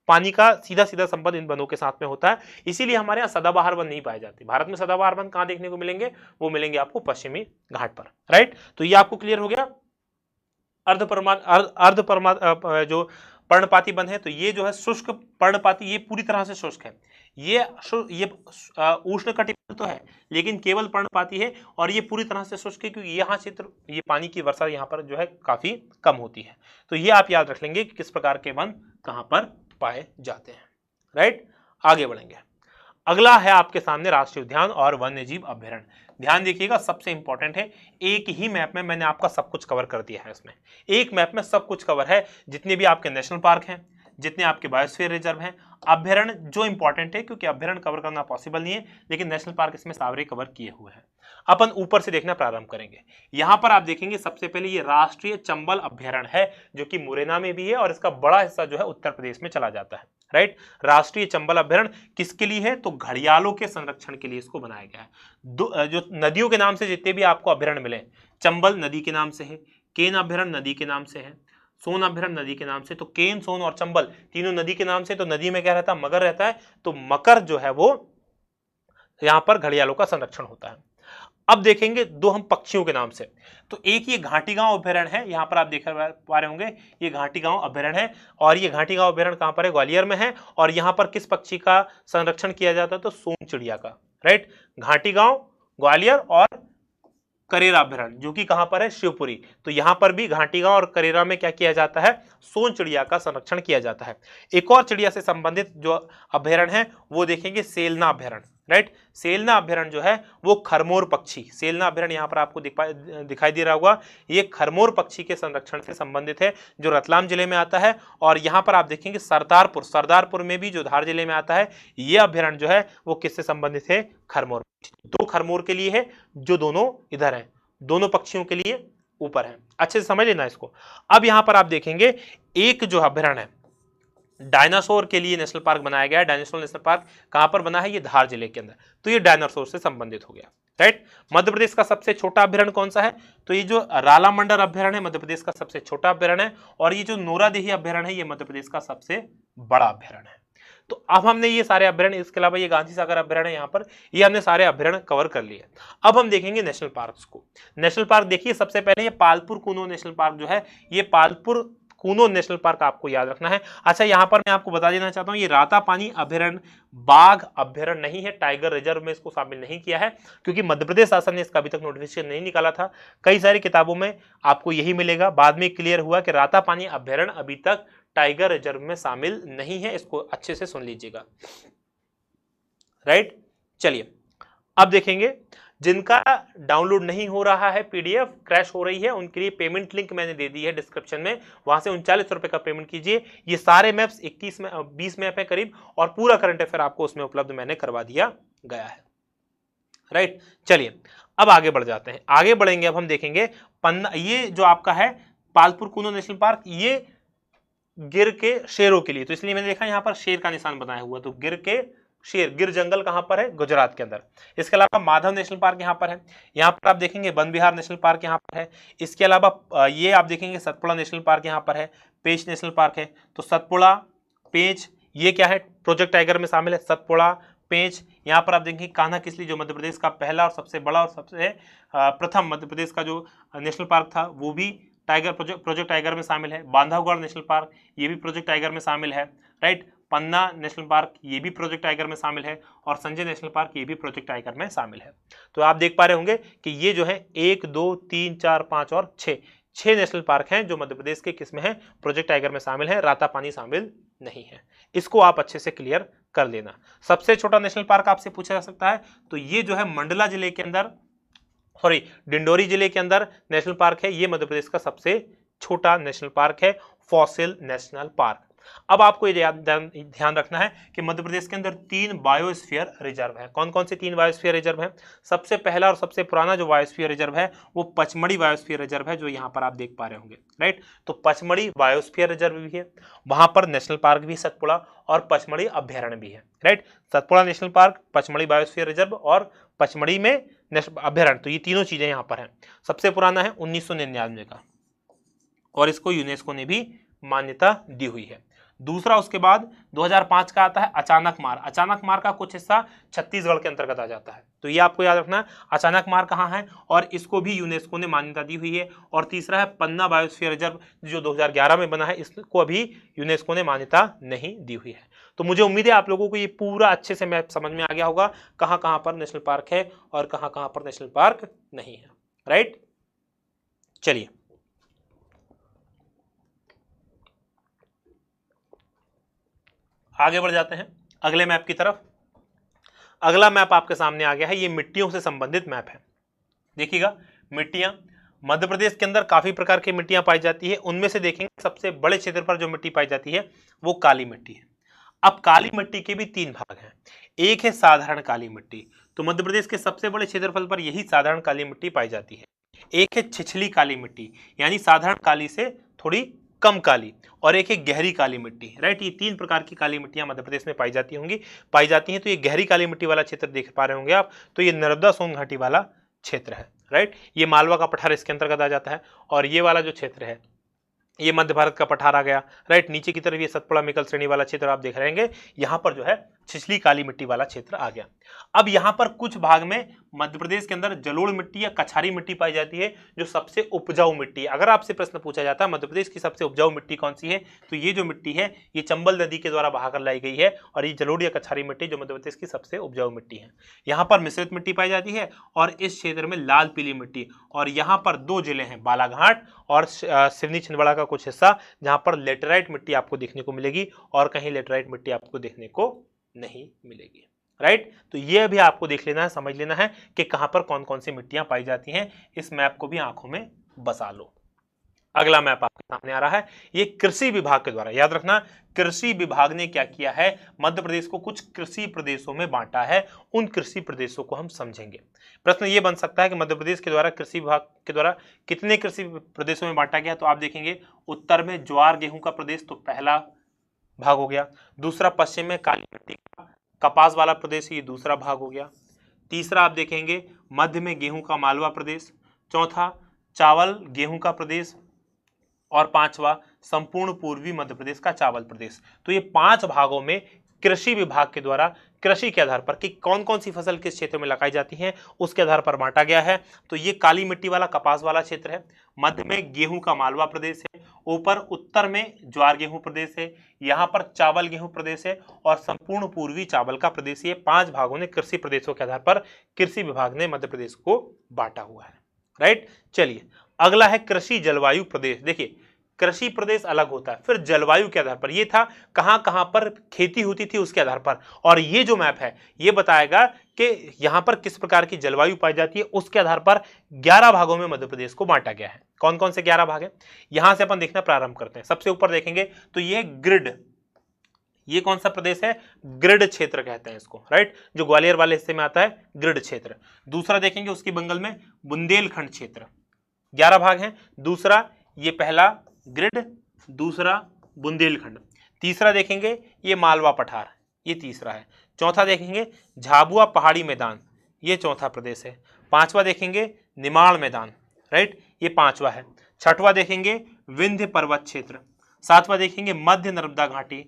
पानी का सीधा सीधा संबंध इन वनों के साथ में होता है। इसीलिए हमारे यहाँ सदाबहार वन नहीं पाए जाते। भारत में सदाबहार वन कहाँ देखने को मिलेंगे, वो मिलेंगे आपको पश्चिमी घाट पर, राइट। तो ये आपको क्लियर हो गया। जो पर्णपाती वन है, तो ये जो है शुष्क पर्णपाती, ये पूरी तरह से शुष्क है। ये उष्णकटिबंध तो है लेकिन केवल पर्णपाती है, और ये पूरी तरह से शुष्क है क्योंकि यहाँ क्षेत्र, ये पानी की वर्षा यहाँ पर जो है काफी कम होती है। तो ये आप याद रख लेंगे कि किस प्रकार के वन कहाँ पर पाए जाते हैं, राइट। आगे बढ़ेंगे। अगला है आपके सामने राष्ट्रीय उद्यान और वन्यजीव अभ्यारण्य। ध्यान देखिएगा, सबसे इंपॉर्टेंट है, एक ही मैप में मैंने आपका सब कुछ कवर कर दिया है। इसमें एक मैप में सब कुछ कवर है, जितने भी आपके नेशनल पार्क हैं, जितने आपके बायोस्फीयर रिजर्व हैं, अभ्यारण्य जो इंपॉर्टेंट है क्योंकि अभ्यारण्य कवर करना पॉसिबल नहीं है, लेकिन नेशनल पार्क इसमें सारे कवर किए हुए हैं। अपन ऊपर से देखना प्रारंभ करेंगे। यहां पर आप देखेंगे सबसे पहले ये राष्ट्रीय चंबल अभ्यारण्य है, जो कि मुरैना में भी है, और इसका बड़ा हिस्सा जो है उत्तर प्रदेश में चला जाता है, राइट। राष्ट्रीय चंबल अभ्यारण्य किसके लिए है, तो घड़ियालों के संरक्षण के लिए इसको बनाया गया है। जो नदियों के नाम से जितने भी आपको अभ्यारण्य मिले, चंबल नदी के नाम से है, केन अभ्यारण्य नदी के नाम से है, सोन अभ्यारण्य नदी के नाम से। तो केन, सोन और चंबल तीनों नदी के नाम से। तो नदी में क्या रहता है, मगर रहता है, तो मकर जो है वो यहां पर घड़ियालों का संरक्षण होता है। अब देखेंगे दो हम पक्षियों के नाम से। तो एक ये घाटी गांव अभ्यारण्य है, यहां पर आप देख पा रहे होंगे, ये घाटी गांव अभ्यारण्य है, और ये घाटी गांव अभ्यारण्य कहां पर है, ग्वालियर में है। और यहां पर किस पक्षी का संरक्षण किया जाता है, तो सोन चिड़िया का, राइट। घाटी गांव, ग्वालियर और करेरा अभ्यारण्य जो कि कहां पर है, शिवपुरी। तो यहां पर भी घाटी गांव और करेरा में क्या किया जाता है, सोन चिड़िया का संरक्षण किया जाता है। एक और चिड़िया से संबंधित जो अभ्यारण्य है वो देखेंगे सेलना अभ्यारण्य, राइट। सेलना अभ्यारण्य जो है वो खरमोर पक्षी, सेलना अभ्यारण्य यहां पर आपको दिखाई दे रहा होगा, ये खरमोर पक्षी के संरक्षण से संबंधित है, जो रतलाम जिले में आता है। और यहां पर आप देखेंगे सरदारपुर में भी जो धार जिले में आता है, ये अभ्यारण्य जो है वो किससे संबंधित है, खरमोर। दो खरमोर के लिए है, जो दोनों इधर है, दोनों पक्षियों के लिए ऊपर है। अच्छे से समझ लेना इसको। अब यहां पर आप देखेंगे एक जो अभ्यारण्य है डायनासोर के लिए नेशनल पार्क बनाया गया है। डायनासोर नेशनल पार्क कहां पर बना है? ये धार जिले के अंदर। तो ये डायनासोर से संबंधित हो गया, राइट। मध्य प्रदेश का सबसे छोटा अभ्यारण्य कौन सा है? तो ये जो रालामंडल अभ्यारण्य है मध्य प्रदेश का सबसे छोटा अभ्यारण्य है, और ये जो नोरादेही अभ्यारण्य है ये मध्य प्रदेश का सबसे बड़ा अभ्यारण्य है। तो अब हमने ये सारे अभ्यारण्य, इसके अलावा ये गांधी सागर अभ्यारण्य यहाँ पर, ये हमने सारे अभ्यारण्य कवर कर लिए। अब हम देखेंगे नेशनल पार्क्स को। नेशनल पार्क देखिए, सबसे पहले ये पालपुर कूनो नेशनल पार्क जो है, ये पालपुर कूनो नेशनल पार्क आपको याद रखना है। अच्छा, यहाँ पर मैं आपको बता देना चाहता हूँ, ये रातापानी अभ्यारण्य बाघ अभ्यारण्य नहीं है, टाइगर रिजर्व में इसको शामिल नहीं किया है, क्योंकि मध्य प्रदेश शासन ने इसका अभी तक नोटिफिकेशन नहीं निकाला था। कई सारी किताबों में आपको यही मिलेगा। बाद में क्लियर हुआ कि रातापानी अभ्यारण्य अभी तक टाइगर रिजर्व में शामिल नहीं है। इसको अच्छे से सुन लीजिएगा, राइट। चलिए अब देखेंगे, जिनका डाउनलोड नहीं हो रहा है, पीडीएफ क्रैश हो रही है, उनके लिए पेमेंट लिंक मैंने दे दी है डिस्क्रिप्शन में, वहां से 39 रुपए का पेमेंट कीजिए। ये सारे मैप्स 20 मैप है करीब, और पूरा करंट अफेयर आपको उसमें उपलब्ध मैंने करवा दिया गया है, राइट। चलिए अब आगे बढ़ जाते हैं। आगे बढ़ेंगे, अब हम देखेंगे पन्ना, ये जो आपका है पालपुर कूनो नेशनल पार्क, ये गिर के शेरों के लिए, तो इसलिए मैंने देखा यहाँ पर शेर का निशान बनाया हुआ, तो गिर के शेर, गिर जंगल कहां पर है? गुजरात के अंदर। इसके अलावा माधव नेशनल पार्क यहां पर है। यहां पर आप देखेंगे वन विहार नेशनल पार्क यहां पर है। इसके अलावा ये आप देखेंगे सतपुड़ा नेशनल पार्क यहां पर है, पेंच नेशनल पार्क है। तो सतपुड़ा, पेंच, ये क्या है? प्रोजेक्ट टाइगर में शामिल है, सतपुड़ा, पेंच। यहाँ पर आप देखेंगे कान्हा किसली, जो मध्य प्रदेश का पहला और सबसे बड़ा और सबसे प्रथम मध्य प्रदेश का जो नेशनल पार्क था, वो भी टाइगर प्रोजेक्ट टाइगर में शामिल है। बांधवगढ़ नेशनल पार्क, ये भी प्रोजेक्ट टाइगर में शामिल है, राइट। पन्ना नेशनल पार्क, ये भी प्रोजेक्ट टाइगर में शामिल है, और संजय नेशनल पार्क, ये भी प्रोजेक्ट टाइगर में शामिल है। तो आप देख पा रहे होंगे कि ये जो है 1 2 3 4 5 और 6 नेशनल पार्क हैं जो मध्य प्रदेश के किस में है? प्रोजेक्ट टाइगर में शामिल है। रातापानी शामिल नहीं है। इसको आप अच्छे से क्लियर कर लेना। सबसे छोटा नेशनल पार्क आपसे पूछा जा सकता है, तो ये जो है मंडला जिले के अंदर, सॉरी डिंडोरी जिले के अंदर नेशनल पार्क है। ये मध्य प्रदेश का सबसे छोटा नेशनल पार्क है, फॉसिल नेशनल पार्क। अब आपको ये ध्यान रखना है कि मध्य प्रदेश के अंदर 3 बायोस्फीयर रिजर्व है। कौन कौन से 3 बायोस्फीयर रिजर्व है? सबसे पहला और सबसे पुराना जो बायोस्फीयर रिजर्व है वो पचमढ़ी बायोस्फीयर रिजर्व है, जो यहाँ पर आप देख पा रहे होंगे, राइट। तो पचमढ़ी बायोस्फीयर रिजर्व भी है, वहां पर नेशनल पार्क भी सतपुड़ा और पचमढ़ी अभ्यारण्य भी है, right. Satpura national park, Pachmarhi biosphere reserve और पचमढ़ी में अभ्यारण्य, तो ये तीनों चीजें यहाँ पर हैं। सबसे पुराना है 1999 का, और इसको यूनेस्को ने भी मान्यता दी हुई है। दूसरा उसके बाद 2005 का आता है अचानक मार। अचानक मार का कुछ हिस्सा छत्तीसगढ़ के अंतर्गत आ जाता है, तो ये आपको याद रखना है अचानक मार कहाँ है, और इसको भी यूनेस्को ने मान्यता दी हुई है। और तीसरा है पन्ना बायोस्फीयर रिजर्व, जो 2011 में बना है, इसको अभी यूनेस्को ने मान्यता नहीं दी हुई है। तो मुझे उम्मीद है आप लोगों को ये पूरा अच्छे से मैप समझ में आ गया होगा, कहाँ कहाँ पर नेशनल पार्क है और कहाँ कहाँ पर नेशनल पार्क नहीं है, राइट। चलिए आगे बढ़ जाते हैं अगले मैप की तरफ। अगला मैप आपके सामने आ गया है, ये मिट्टियों से संबंधित मैप है। देखिएगा, मिट्टियां मध्य प्रदेश के अंदर काफी प्रकार की मिट्टियां पाई जाती है। उनमें से देखेंगे सबसे बड़े क्षेत्र पर जो मिट्टी पाई जाती है वो काली मिट्टी है। अब काली मिट्टी के भी 3 भाग हैं। एक है साधारण काली मिट्टी, तो मध्य प्रदेश के सबसे बड़े क्षेत्रफल पर यही साधारण काली मिट्टी पाई जाती है। एक है छिछली काली मिट्टी, यानी साधारण काली से थोड़ी कम काली, और एक है गहरी काली मिट्टी, राइट। ये 3 प्रकार की काली मिट्टियां मध्य प्रदेश में पाई जाती हैं। तो ये गहरी काली मिट्टी वाला क्षेत्र देख पा रहे होंगे आप, तो ये नर्मदा सोन घाटी वाला क्षेत्र है, राइट। ये मालवा का पठार इसके अंतर्गत आ जाता है, और ये वाला जो क्षेत्र है ये मध्य भारत का पठार आ गया, राइट। नीचे की तरफ ये सतपुड़ा मेकल श्रेणी वाला क्षेत्र आप देख रहे होंगे, यहाँ पर जो है छिछली काली मिट्टी वाला क्षेत्र आ गया। अब यहाँ पर कुछ भाग में मध्य प्रदेश के अंदर जलोढ़ मिट्टी या कछारी मिट्टी पाई जाती है, जो सबसे उपजाऊ मिट्टी है। अगर आपसे प्रश्न पूछा जाता है मध्य प्रदेश की सबसे उपजाऊ मिट्टी कौन सी है, तो ये जो मिट्टी है ये चंबल नदी के द्वारा बहाकर लाई गई है, और ये जलोढ़ या कछारी मिट्टी जो मध्य प्रदेश की सबसे उपजाऊ मिट्टी है। यहाँ पर मिश्रित मिट्टी पाई जाती है, और इस क्षेत्र में लाल पीली मिट्टी, और यहाँ पर 2 जिले हैं, बालाघाट और सिवनी छिंदवाड़ा का कुछ हिस्सा, जहाँ पर लेटेराइट मिट्टी आपको देखने को मिलेगी, और कहीं लेटेराइट मिट्टी आपको देखने को नहीं मिलेगी, राइट। तो ये भी आपको देख लेना है, समझ लेना है कि कहां पर कौन कौन सी मिट्टियां पाई जाती हैं। इस मैप को भी आंखों में बसा लो, अगला मैप आपके सामने आ रहा है, ये कृषि विभाग के द्वारा, याद रखना कृषि विभाग ने क्या किया है, मध्य प्रदेश को कुछ कृषि प्रदेशों में बांटा है। उन कृषि प्रदेशों को हम समझेंगे। प्रश्न ये बन सकता है कि मध्य प्रदेश के द्वारा कृषि विभाग के द्वारा कितने कृषि प्रदेशों में बांटा गया, तो आप देखेंगे उत्तर में ज्वार गेहूं का प्रदेश तो पहला भाग हो गया, दूसरा पश्चिम में काली मिट्टी का कपास वाला प्रदेश, ये दूसरा भाग हो गया, तीसरा आप देखेंगे मध्य में गेहूं का मालवा प्रदेश, चौथा चावल गेहूं का प्रदेश, और पांचवा संपूर्ण पूर्वी मध्य प्रदेश का चावल प्रदेश। तो ये 5 भागों में कृषि विभाग के द्वारा कृषि के आधार पर कि कौन कौन सी फसल किस क्षेत्र में लगाई जाती है उसके आधार पर बांटा गया है। तो ये काली मिट्टी वाला कपास वाला क्षेत्र है, मध्य में गेहूं का मालवा प्रदेश है, ऊपर उत्तर में ज्वार गेहूं प्रदेश है, यहाँ पर चावल गेहूं प्रदेश है, और संपूर्ण पूर्वी चावल का प्रदेश। ये 5 भागों ने कृषि प्रदेशों के आधार पर कृषि विभाग ने मध्य प्रदेश को बांटा हुआ है। राइट, चलिए अगला है कृषि जलवायु प्रदेश। देखिए कृषि प्रदेश अलग होता है, फिर जलवायु के आधार पर, ये था कहां कहां पर खेती होती थी उसके आधार पर, और ये जो मैप है ये बताएगा कि यहां पर किस प्रकार की जलवायु पाई जाती है, उसके आधार पर 11 भागों में मध्य प्रदेश को बांटा गया है। कौन कौन से 11 भाग है, यहां से अपन देखना प्रारंभ करते हैं। सबसे ऊपर देखेंगे तो ये ग्रिड, ये कौन सा प्रदेश है, ग्रिड क्षेत्र कहते हैं इसको, राइट, जो ग्वालियर वाले हिस्से में आता है ग्रिड क्षेत्र। दूसरा देखेंगे उसकी बंगाल में बुंदेलखंड क्षेत्र, 11 भाग हैं। दूसरा ये पहला ग्रिड, दूसरा बुंदेलखंड, तीसरा देखेंगे ये मालवा पठार, ये तीसरा है। चौथा देखेंगे झाबुआ पहाड़ी मैदान, ये चौथा प्रदेश है। पांचवा देखेंगे निमाड़ मैदान, राइट, ये पांचवा है। छठवां देखेंगे विंध्य पर्वत क्षेत्र, सातवां देखेंगे मध्य नर्मदा घाटी,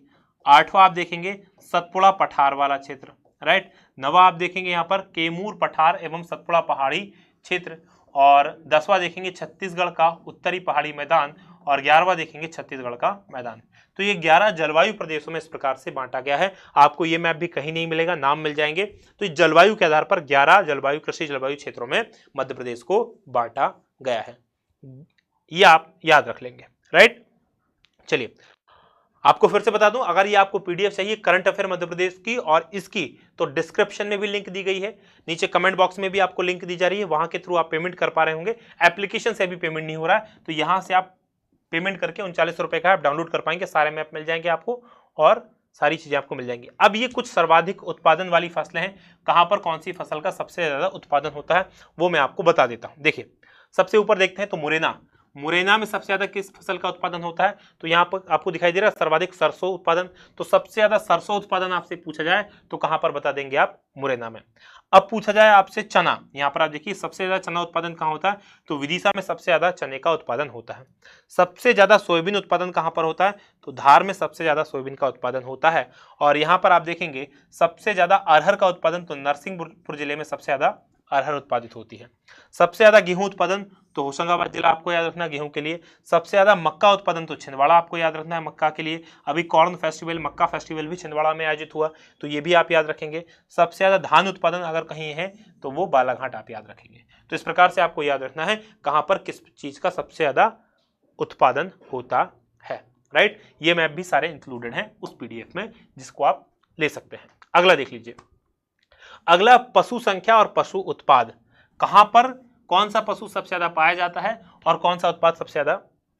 आठवां आप देखेंगे सतपुड़ा पठार वाला क्षेत्र, राइट, नवा आप देखेंगे यहाँ पर कैमूर पठार एवं सतपुड़ा पहाड़ी क्षेत्र, और 10वां देखेंगे छत्तीसगढ़ का उत्तरी पहाड़ी मैदान, और 11वां देखेंगे छत्तीसगढ़ का मैदान। तो ये 11 जलवायु प्रदेशों में इस प्रकार से बांटा गया है। आपको ये मैप भी कहीं नहीं मिलेगा, नाम मिल जाएंगे। तो इस जलवायु के आधार पर 11 जलवायु कृषि जलवायु क्षेत्रों में मध्य प्रदेश को बांटा गया है, ये आप याद रख लेंगे। राइट, चलिए आपको फिर से बता दूं, अगर ये आपको पीडीएफ चाहिए करंट अफेयर मध्य प्रदेश की और इसकी, तो डिस्क्रिप्शन में भी लिंक दी गई है, नीचे कमेंट बॉक्स में भी आपको लिंक दी जा रही है, वहां के थ्रू आप पेमेंट कर पा रहे होंगे। एप्लीकेशन से भी पेमेंट नहीं हो रहा है, तो यहां से आप पेमेंट करके 39 रुपए का आप डाउनलोड कर पाएंगे, सारे मैप मिल जाएंगे आपको और सारी चीजें आपको मिल जाएंगी। अब ये कुछ सर्वाधिक उत्पादन वाली फसलें हैं, कहां पर कौन सी फसल का सबसे ज्यादा उत्पादन होता है वो मैं आपको बता देता हूं। देखिए सबसे ऊपर देखते हैं तो मुरैना में सबसे ज्यादा किस फसल का उत्पादन होता है, तो यहाँ पर आपको दिखाई दे रहा है सर्वाधिक सरसों उत्पादन। तो सबसे ज्यादा सरसों उत्पादन आपसे पूछा जाए तो कहां पर बता देंगे आप, मुरैना में। अब पूछा जाए आपसे चना, यहाँ पर आप देखिए सबसे ज्यादा चना उत्पादन कहाँ होता है, तो विदिशा में सबसे ज्यादा चने का उत्पादन होता है। सबसे ज्यादा सोयाबीन उत्पादन कहाँ पर होता है, तो धार में सबसे ज्यादा सोयाबीन का उत्पादन होता है। और यहाँ पर आप देखेंगे सबसे ज्यादा अरहर का उत्पादन, तो नरसिंहपुर जिले में सबसे ज्यादा अरहर उत्पादित होती है। सबसे ज्यादा गेहूं उत्पादन तो होशंगाबाद जिला आपको याद रखना है गेहूं के लिए। सबसे ज्यादा मक्का उत्पादन तो छिंदवाड़ा आपको याद रखना है मक्का के लिए, अभी कॉर्न फेस्टिवल मक्का फेस्टिवल भी छिंदवाड़ा में आयोजित हुआ, तो ये भी आप याद रखेंगे। सबसे ज्यादा धान उत्पादन अगर कहीं है तो वो बालाघाट आप याद रखेंगे। तो इस प्रकार से आपको याद रखना है कहां पर किस चीज का सबसे ज्यादा उत्पादन होता है। राइट, ये मैप भी सारे इंक्लूडेड हैं उस पीडीएफ में जिसको आप ले सकते हैं। अगला देख लीजिए, अगला पशु संख्या और पशु उत्पाद, कहां पर कौन सा पशु सबसे ज्यादा पाया जाता है और कौन सा उत्पाद सबसे ज्यादा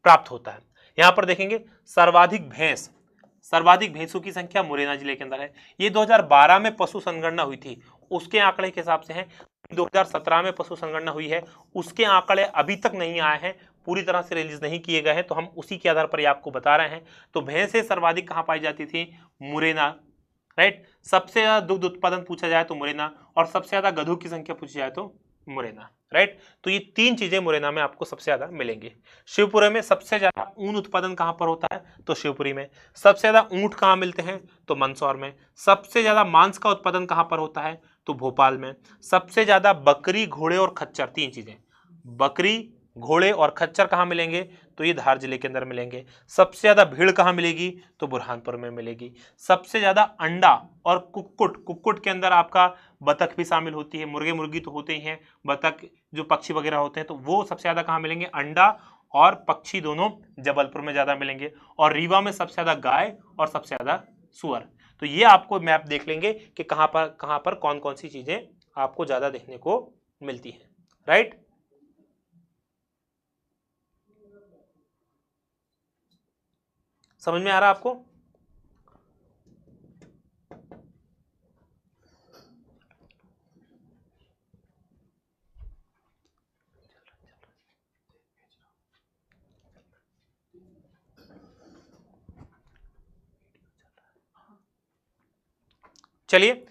प्राप्त होता है। यहां पर देखेंगे सर्वाधिक भैंसों की संख्या मुरैना जिले के अंदर है। ये 2012 में पशु संगणना हुई थी, उसके आंकड़े के हिसाब से है। 2017 में पशु संगणना हुई है, उसके आंकड़े अभी तक नहीं आए हैं, पूरी तरह से रिलीज नहीं किए गए हैं, तो हम उसी के आधार पर आपको बता रहे हैं। तो भैंसें सर्वाधिक कहां पाई जाती थी, मुरैना। राइट, सबसे ज्यादा दुग्ध उत्पादन पूछा जाए तो मुरैना, और सबसे ज्यादा गधों की संख्या पूछी जाए तो मुरैना। राइट, तो ये 3 चीजें मुरैना में आपको सबसे ज्यादा मिलेंगी। शिवपुरी में सबसे ज्यादा ऊन उत्पादन कहां पर होता है, तो शिवपुरी में। सबसे ज्यादा ऊंट कहां मिलते हैं, तो मंदसौर में। सबसे ज्यादा मांस का उत्पादन कहां पर होता है, तो भोपाल में। सबसे ज्यादा बकरी, घोड़े और खच्चर, 3 चीजें, बकरी, घोड़े और खच्चर कहां मिलेंगे, तो ये धार जिले के अंदर मिलेंगे। सबसे ज्यादा भीड़ कहां मिलेगी, तो बुरहानपुर में मिलेगी। सबसे ज्यादा अंडा और कुक्कुट के अंदर आपका बतख भी शामिल होती है, मुर्गे मुर्गी तो होते ही हैं, बतख जो पक्षी वगैरह होते हैं, तो वो सबसे ज्यादा कहां मिलेंगे, अंडा और पक्षी दोनों जबलपुर में ज्यादा मिलेंगे। और रीवा में सबसे ज्यादा गाय और सबसे ज्यादा सुअर। तो ये आपको मैप देख लेंगे कि कहां पर कौन कौन सी चीजें आपको ज्यादा देखने को मिलती है। राइट, समझ में आ रहा है आपको? चलिए,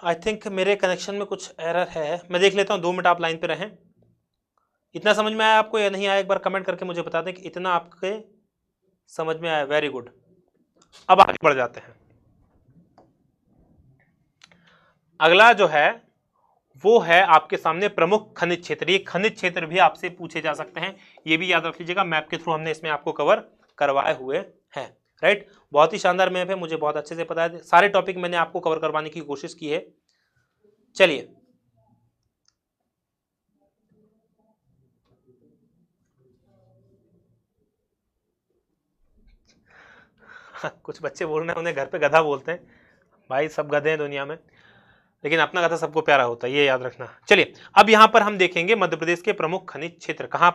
आई थिंक मेरे कनेक्शन में कुछ एरर है, मैं देख लेता हूँ। 2 मिनट आप लाइन पे रहें। इतना समझ में आया आपको या नहीं आया, एक बार कमेंट करके मुझे बता दें कि इतना आपके समझ में आया। Very good. अब आगे बढ़ जाते हैं। अगला जो है वो है आपके सामने प्रमुख खनिज क्षेत्र। ये खनिज क्षेत्र भी आपसे पूछे जा सकते हैं, ये भी याद रख लीजिएगा। मैप के थ्रू हमने इसमें आपको कवर करवाए हुए हैं, राइट। बहुत ही शानदार मैप है, मुझे बहुत अच्छे से पता है, सारे टॉपिक मैंने आपको कवर करवाने की कोशिश की है। चलिए, कुछ बच्चे बोल रहे हैं उन्हें घर पे गधा बोलते हैं। भाई सब गधे हैं दुनिया में, लेकिन अपना गधा सबको प्यारा होता है, ये याद रखना। चलिए, अब यहाँ पर हम देखेंगे मध्य प्रदेश के प्रमुख खनिज क्षेत्र कहाँ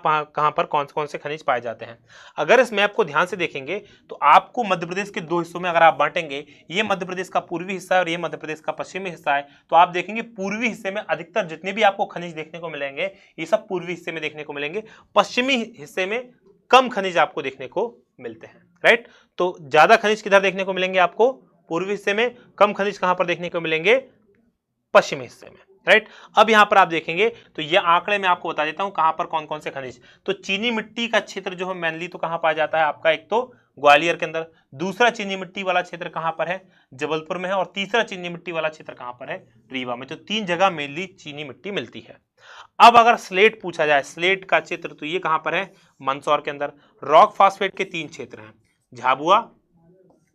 पर कौन कौन से खनिज पाए जाते हैं। अगर इस मैप को ध्यान से देखेंगे तो आपको मध्य प्रदेश के 2 हिस्सों में अगर आप बांटेंगे, ये मध्य प्रदेश का पूर्वी हिस्सा है और ये मध्य प्रदेश का पश्चिमी हिस्सा है, तो आप देखेंगे पूर्वी हिस्से में अधिकतर जितने भी आपको खनिज देखने को मिलेंगे ये सब पूर्वी हिस्से में देखने को मिलेंगे। पश्चिमी हिस्से में कम खनिज आपको देखने को मिलते हैं, राइट। तो ज्यादा खनिज किधर देखने को मिलेंगे आपको? पूर्वी हिस्से में। कम खनिज कहां पर देखने को मिलेंगे? पश्चिमी हिस्से में, राइट। अब यहां पर आप देखेंगे तो ये आंकड़े में आपको बता देता हूं कहां पर कौन कौन से खनिज। तो चीनी मिट्टी का क्षेत्र जो है मेनली तो कहां पाया जाता है आपका? एक तो ग्वालियर के अंदर, दूसरा चीनी मिट्टी वाला क्षेत्र कहां पर है? जबलपुर में है, और तीसरा चीनी मिट्टी वाला क्षेत्र कहां पर है? रीवा में। तो 3 जगह मेनली चीनी मिट्टी मिलती है। अब अगर स्लेट पूछा जाए, स्लेट का क्षेत्र, तो ये कहां पर है? मंदसौर के अंदर। रॉक फास्फेट के 3 क्षेत्र हैं, झाबुआ,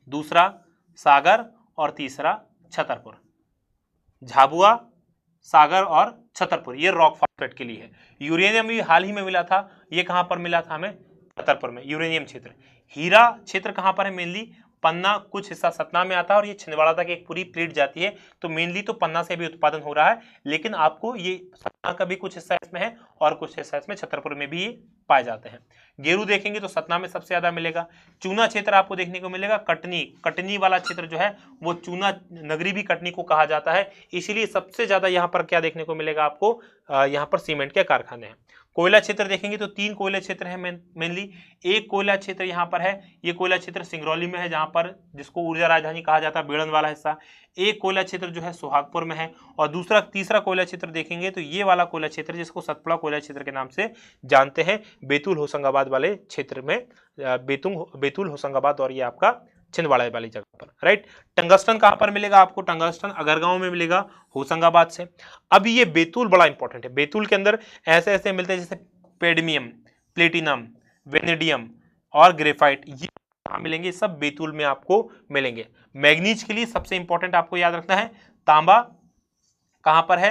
दूसरा सागर और तीसरा छतरपुर। झाबुआ, सागर और छतरपुर, ये रॉक फास्फेट के लिए है। यूरेनियम भी हाल ही में मिला था, ये कहां पर मिला था हमें? छतरपुर में, यूरेनियम क्षेत्र। हीरा क्षेत्र कहां पर है? मेनली पन्ना, कुछ हिस्सा सतना में आता है और ये छिंदवाड़ा तक एक पूरी प्लेट जाती है। तो मेनली तो पन्ना से भी उत्पादन हो रहा है, लेकिन आपको ये सतना का भी कुछ हिस्सा इसमें है और कुछ हिस्सा इसमें छतरपुर में भी पाए जाते हैं। गेरू देखेंगे तो सतना में सबसे ज्यादा मिलेगा। चूना क्षेत्र आपको देखने को मिलेगा। कटनी, कटनी वाला क्षेत्र जो है वो चूना नगरी भी कटनी को कहा जाता है, इसीलिए सबसे ज्यादा यहाँ पर क्या देखने को मिलेगा आपको? यहाँ पर सीमेंट के कारखाने हैं। कोयला क्षेत्र देखेंगे तो 3 कोयला क्षेत्र है मेनली। एक कोयला क्षेत्र यहाँ पर है, ये कोयला क्षेत्र सिंगरौली में है, जहाँ पर जिसको ऊर्जा राजधानी कहा जाता है, बेड़न वाला हिस्सा। एक कोयला क्षेत्र जो है सोहागपुर में है, और तीसरा कोयला क्षेत्र देखेंगे तो ये वाला कोयला क्षेत्र जिसको सतपुड़ा कोयला क्षेत्र के नाम से जानते हैं, बैतूल होशंगाबाद वाले क्षेत्र में, बैतूल होशंगाबाद और ये आपका छिंदवाड़ा वाली जगह पर, राइट। टंगस्टन कहां पर मिलेगा आपको? टंगस्टन अगरगांव में मिलेगा, होशंगाबाद से। अब ये बैतूल बड़ा इंपॉर्टेंट है। बैतूल के अंदर ऐसे ऐसे मिलते हैं जैसे पेडमियम, प्लेटिनम, वेनेडियम और ग्रेफाइट, ये कहां मिलेंगे? सब बैतूल में आपको मिलेंगे। मैग्नीज के लिए सबसे इंपॉर्टेंट आपको याद रखना है तांबा, कहां पर है?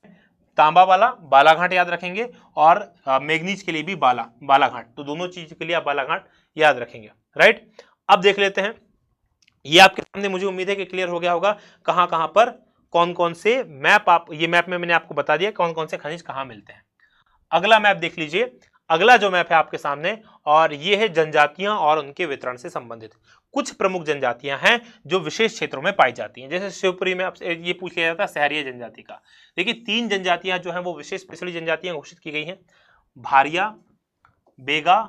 तांबा वाला बालाघाट याद रखेंगे, और मैग्नीज के लिए भी बालाघाट। तो दोनों चीज के लिए आप बालाघाट याद रखेंगे, राइट। अब देख लेते हैं, ये आपके सामने मुझे उम्मीद है कि क्लियर हो गया होगा कहां कहां पर कौन कौन से मैप, ये मैप में मैंने आपको बता दिया कौन कौन से खनिज कहां मिलते हैं। अगला मैप देख लीजिए। अगला जो मैप है आपके सामने, और ये है जनजातियां और उनके वितरण से संबंधित। कुछ प्रमुख जनजातियां हैं जो विशेष क्षेत्रों में पाई जाती हैं। जैसे शिवपुरी में आपसे ये पूछ लिया जाता है सहरिया जनजाति का। देखिए 3 जनजातियां जो हैं वो विशेष पिछड़ी जनजातियां घोषित की गई हैं, भारिया, बेगा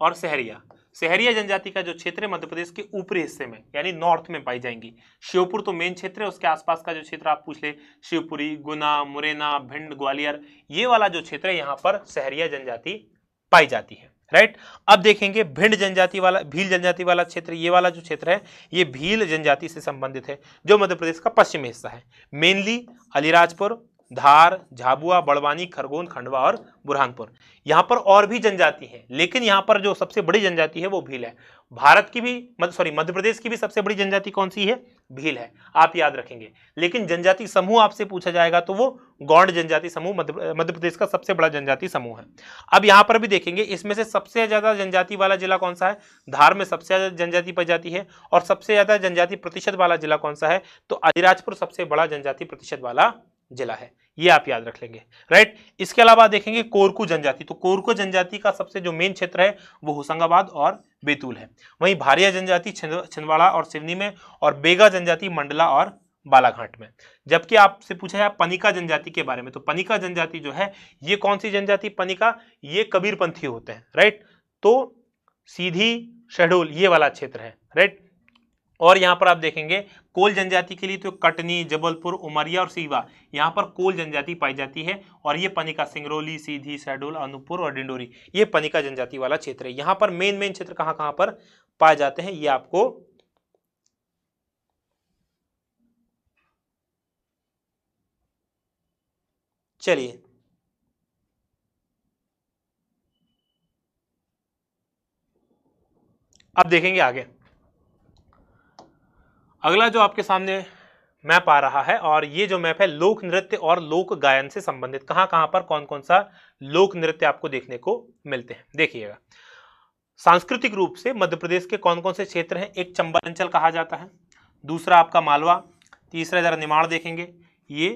और सहरिया। सहरिया जनजाति का जो क्षेत्र है मध्य प्रदेश के ऊपरी हिस्से में यानी नॉर्थ में पाई जाएंगी। श्योपुर तो मेन क्षेत्र है, उसके आसपास का जो क्षेत्र आप पूछ ले, शिवपुरी, गुना, मुरैना, भिंड, ग्वालियर, ये वाला जो क्षेत्र है यहाँ पर सहरिया जनजाति पाई जाती है, राइट। अब देखेंगे भिंड जनजाति वाला, भील जनजाति वाला क्षेत्र, ये वाला जो क्षेत्र है ये भील जनजाति से संबंधित है, जो मध्य प्रदेश का पश्चिमी हिस्सा है। मेनली अलीराजपुर, धार, झाबुआ, बड़वानी, खरगोन, खंडवा और बुरहानपुर। यहाँ पर और भी जनजाति है, लेकिन यहाँ पर जो सबसे बड़ी जनजाति है वो भील है। भारत की भी मध्य प्रदेश की भी सबसे बड़ी जनजाति कौन सी है? भील है, आप याद रखेंगे। लेकिन जनजाति समूह आपसे पूछा जाएगा तो वो गौंड जनजाति समूह मध्य प्रदेश का सबसे बड़ा जनजाति समूह है। अब यहाँ पर भी देखेंगे इसमें से सबसे ज्यादा जनजाति वाला जिला कौन सा है? धार में सबसे ज्यादा जनजाति पाई जाती है। और सबसे ज्यादा जनजाति प्रतिशत वाला जिला कौन सा है? तो अलीराजपुर सबसे बड़ा जनजाति प्रतिशत वाला जिला है, ये आप याद रख लेंगे, राइट। इसके अलावा देखेंगे कोरकू जनजाति, तो कोरकू जनजाति का सबसे जो मेन क्षेत्र है वो होशंगाबाद और बैतूल है। वहीं भारिया जनजाति छिंदवाड़ा और सिवनी में, और बेगा जनजाति मंडला और बालाघाट में। जबकि आपसे पूछा है पनिका जनजाति के बारे में, तो पनिका जनजाति जो है ये कौन सी जनजाति, पनिका ये कबीरपंथी होते हैं, राइट। तो सीधी शहडोल ये वाला क्षेत्र है, राइट। और यहाँ पर आप देखेंगे कोल जनजाति के लिए तो कटनी, जबलपुर, उमरिया और सीवा, यहाँ पर कोल जनजाति पाई जाती है। और ये पनिका सिंगरौली, सीधी, शहडोल, अनूपपुर और डिंडोरी, ये पनिका जनजाति वाला क्षेत्र है। यहाँ पर मेन क्षेत्र कहाँ कहाँ पर पाए जाते हैं ये आपको चलिए अब देखेंगे आगे। अगला जो आपके सामने मैप आ रहा है, और ये जो मैप है लोक नृत्य और लोक गायन से संबंधित, कहां कहां पर कौन कौन सा लोक नृत्य आपको देखने को मिलते हैं। देखिएगा सांस्कृतिक रूप से मध्य प्रदेश के कौन कौन से क्षेत्र हैं। एक चंबल अंचल कहा जाता है, दूसरा आपका मालवा, तीसरा जरा निमाड़ देखेंगे, ये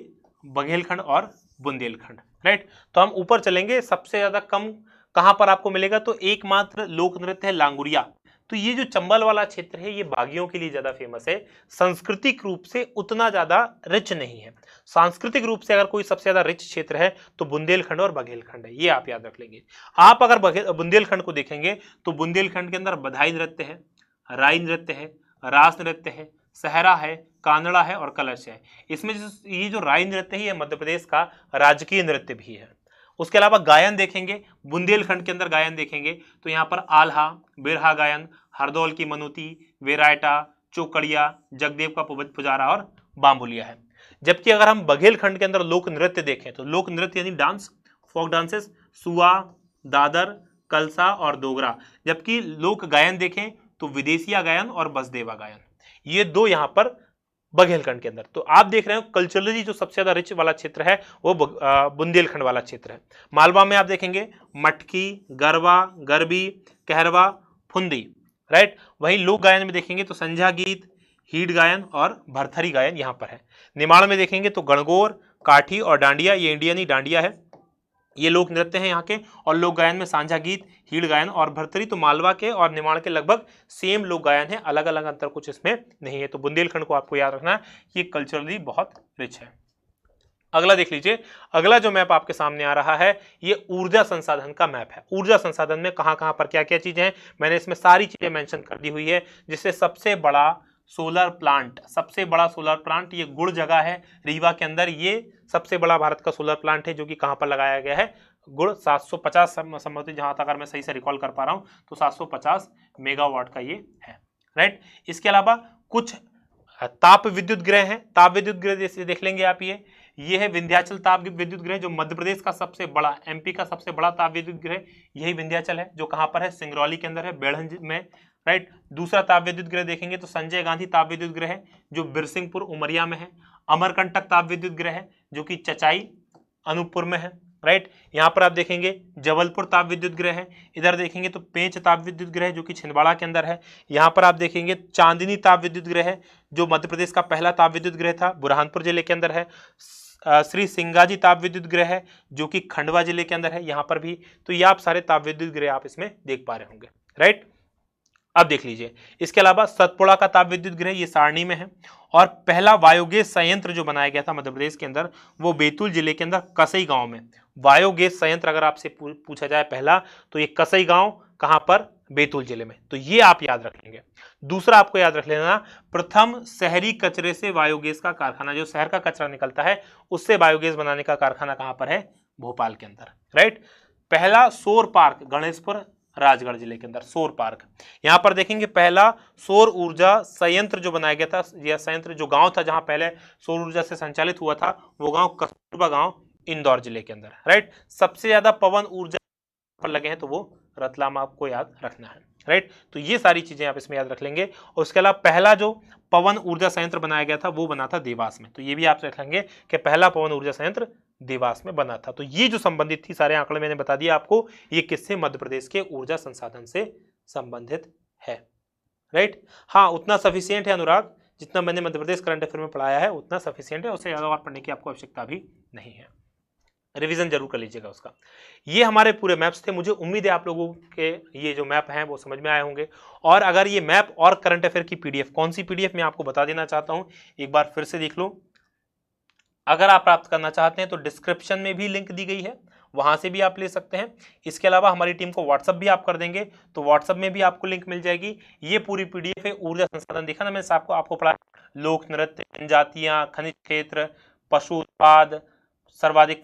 बघेलखंड और बुंदेलखंड, राइट। तो हम ऊपर चलेंगे, सबसे ज्यादा कम कहां पर आपको मिलेगा, तो एकमात्र लोक नृत्य है लांगुरिया। तो ये जो चंबल वाला क्षेत्र है ये बागियों के लिए ज्यादा फेमस है, सांस्कृतिक रूप से उतना ज्यादा रिच नहीं है। सांस्कृतिक रूप से अगर कोई सबसे ज्यादा रिच क्षेत्र है तो बुंदेलखंड और बघेलखंड है, ये आप याद रख लेंगे। आप अगर बुंदेलखंड को देखेंगे तो बुंदेलखंड के अंदर बधाई नृत्य है, राई नृत्य है, रास नृत्य है, सहरा है, कानड़ा है और कलश है। इसमें ये जो राई नृत्य है ये मध्य प्रदेश का राजकीय नृत्य भी है। उसके अलावा गायन देखेंगे, बुंदेलखंड के अंदर गायन देखेंगे तो यहाँ पर आल्हा, बिरहा गायन, हरदौल की मनुती, वेरायटा, चौकड़िया, जगदेव का पुजारा और बाम्बुलिया है। जबकि अगर हम बघेलखंड के अंदर लोक नृत्य देखें तो लोक नृत्य यानी डांस, फोक डांसेस, सुआ, दादर, कलसा और दोगरा। जबकि लोक गायन देखें तो विदेशिया गायन और बसदेवा गायन, ये दो यहाँ पर बघेलखंड के अंदर। तो आप देख रहे हो कल्चरली जो सबसे ज्यादा रिच वाला क्षेत्र है वो बुंदेलखंड वाला क्षेत्र है। मालवा में आप देखेंगे मटकी, गरबा, गरबी, कहरवा, फुंदी, राइट। वहीं लोक गायन में देखेंगे तो संझा गीत, हीड गायन और भरथरी गायन यहाँ पर है। निमाड़ में देखेंगे तो गणगौर, काठी और डांडिया, ये इंडियनी डांडिया है, ये लोक नृत्य हैं यहाँ के। और लोक गायन में सांझा गीत, हीड़ गायन और भरतरी, तो मालवा के और निमाड़ के लगभग सेम लोक गायन है, अलग अलग अंतर कुछ इसमें नहीं है। तो बुंदेलखंड को आपको याद रखना है, ये कल्चरली बहुत रिच है। अगला देख लीजिए, अगला जो मैप आपके सामने आ रहा है ये ऊर्जा संसाधन का मैप है। ऊर्जा संसाधन में कहां कहां पर क्या क्या चीजें हैं, मैंने इसमें सारी चीजें मेंशन कर दी हुई है। जिससे सबसे बड़ा सोलर प्लांट, सबसे बड़ा सोलर प्लांट ये गुड़ जगह है रीवा के अंदर, ये सबसे बड़ा भारत का सोलर प्लांट है जो कि कहां पर लगाया गया है, गुड़ 750 संभवतः, जहां तक अगर मैं सही से रिकॉल कर पा रहा हूं तो 750 मेगावाट का ये है, राइट। इसके अलावा कुछ ताप विद्युत गृह हैं। ताप विद्युत गृह जैसे देख लेंगे आप, ये है विंध्याचल ताप विद्युत गृह जो मध्य प्रदेश का सबसे बड़ा, एमपी का सबसे बड़ा ताप विद्युत गृह यही विंध्याचल है, जो कहां पर है, सिंगरौली के अंदर है, बेढ़ंज में, राइट। दूसरा ताप विद्युत गृह देखेंगे तो संजय गांधी ताप विद्युत गृह है जो बिरसिंहपुर उमरिया में है। अमरकंटक ताप विद्युत गृह है जो कि चचाई अनूपपुर में है, राइट। यहाँ पर आप देखेंगे जबलपुर ताप विद्युत गृह है। इधर देखेंगे तो पेंच ताप विद्युत गृह जो कि छिंदवाड़ा के अंदर है। यहाँ पर आप देखेंगे चांदनी ताप विद्युत गृह है जो मध्य प्रदेश का पहला ताप विद्युत गृह था, बुरहानपुर जिले के अंदर है। श्री सिंगाजी ताप विद्युत गृह है जो कि खंडवा जिले के अंदर है, यहाँ पर भी। तो ये आप सारे ताप विद्युत गृह आप इसमें देख पा रहे होंगे, राइट। अब देख लीजिए, इसके अलावा सतपुड़ा का ताप विद्युत गृह ये सारणी में है। और पहला बायोगैस संयंत्र जो बनाया गया था मध्य प्रदेश के अंदर वो बैतूल जिले के अंदर कसई गांव में। बायोगैस संयंत्र अगर आपसे पूछा जाए पहला तो ये कसई गांव कहां पर, बैतूल जिले में। तो ये आप याद रख लेंगे। दूसरा आपको याद रख लेना, प्रथम शहरी कचरे से बायोगैस का कारखाना, जो शहर का कचरा निकलता है उससे बायोगैस बनाने का कारखाना कहां पर है, भोपाल के अंदर, राइट। पहला सौर पार्क गणेशपुर राजगढ़ जिले के अंदर, सौर पार्क। यहां पर देखेंगे पहला सौर ऊर्जा संयंत्र जो बनाया गया था, यह संयंत्र जो गांव था जहां पहले सौर ऊर्जा से संचालित हुआ था वो गांव कस्तूरबा गांव इंदौर जिले के अंदर, राइट। सबसे ज्यादा पवन ऊर्जा पर लगे हैं तो वो रतलाम आपको याद रखना है, राइट। तो ये सारी चीजें आप इसमें याद रख लेंगे। और उसके अलावा पहला जो पवन ऊर्जा संयंत्र बनाया गया था वो बना था देवास में। तो ये भी आप रख लेंगे कि पहला पवन ऊर्जा संयंत्र देवास में बना था। तो ये जो संबंधित थी सारे आंकड़े मैंने बता दिया आपको, ये किससे, मध्य प्रदेश के ऊर्जा संसाधन से संबंधित है, राइट। हाँ, उतना सफिशियंट है अनुराग जितना मैंने मध्य प्रदेश करंट अफेयर में पढ़ाया है उतना सफिशिएंट है, उससे ज़्यादा और पढ़ने की आपको आवश्यकता भी नहीं है। रिवीजन जरूर कर लीजिएगा उसका। ये हमारे पूरे मैप्स थे। मुझे उम्मीद है आप लोगों के ये जो मैप हैं वो समझ में आए होंगे। और अगर ये मैप और करंट अफेयर की पीडीएफ, कौन सी पीडीएफ मैं आपको बता देना चाहता हूं, एक बार फिर से देख लो। अगर आप प्राप्त करना चाहते हैं तो डिस्क्रिप्शन में भी लिंक दी गई है, वहां से भी आप ले सकते हैं। इसके अलावा हमारी टीम को व्हाट्सअप भी आप कर देंगे तो व्हाट्सअप में भी आपको लिंक मिल जाएगी। ये पूरी पीडीएफ है ऊर्जा संसाधन, देखा ना मैंने आपको पढ़ा, लोक नृत्य, जनजातियां, खनिज क्षेत्र, पशु उत्पाद, सर्वाधिक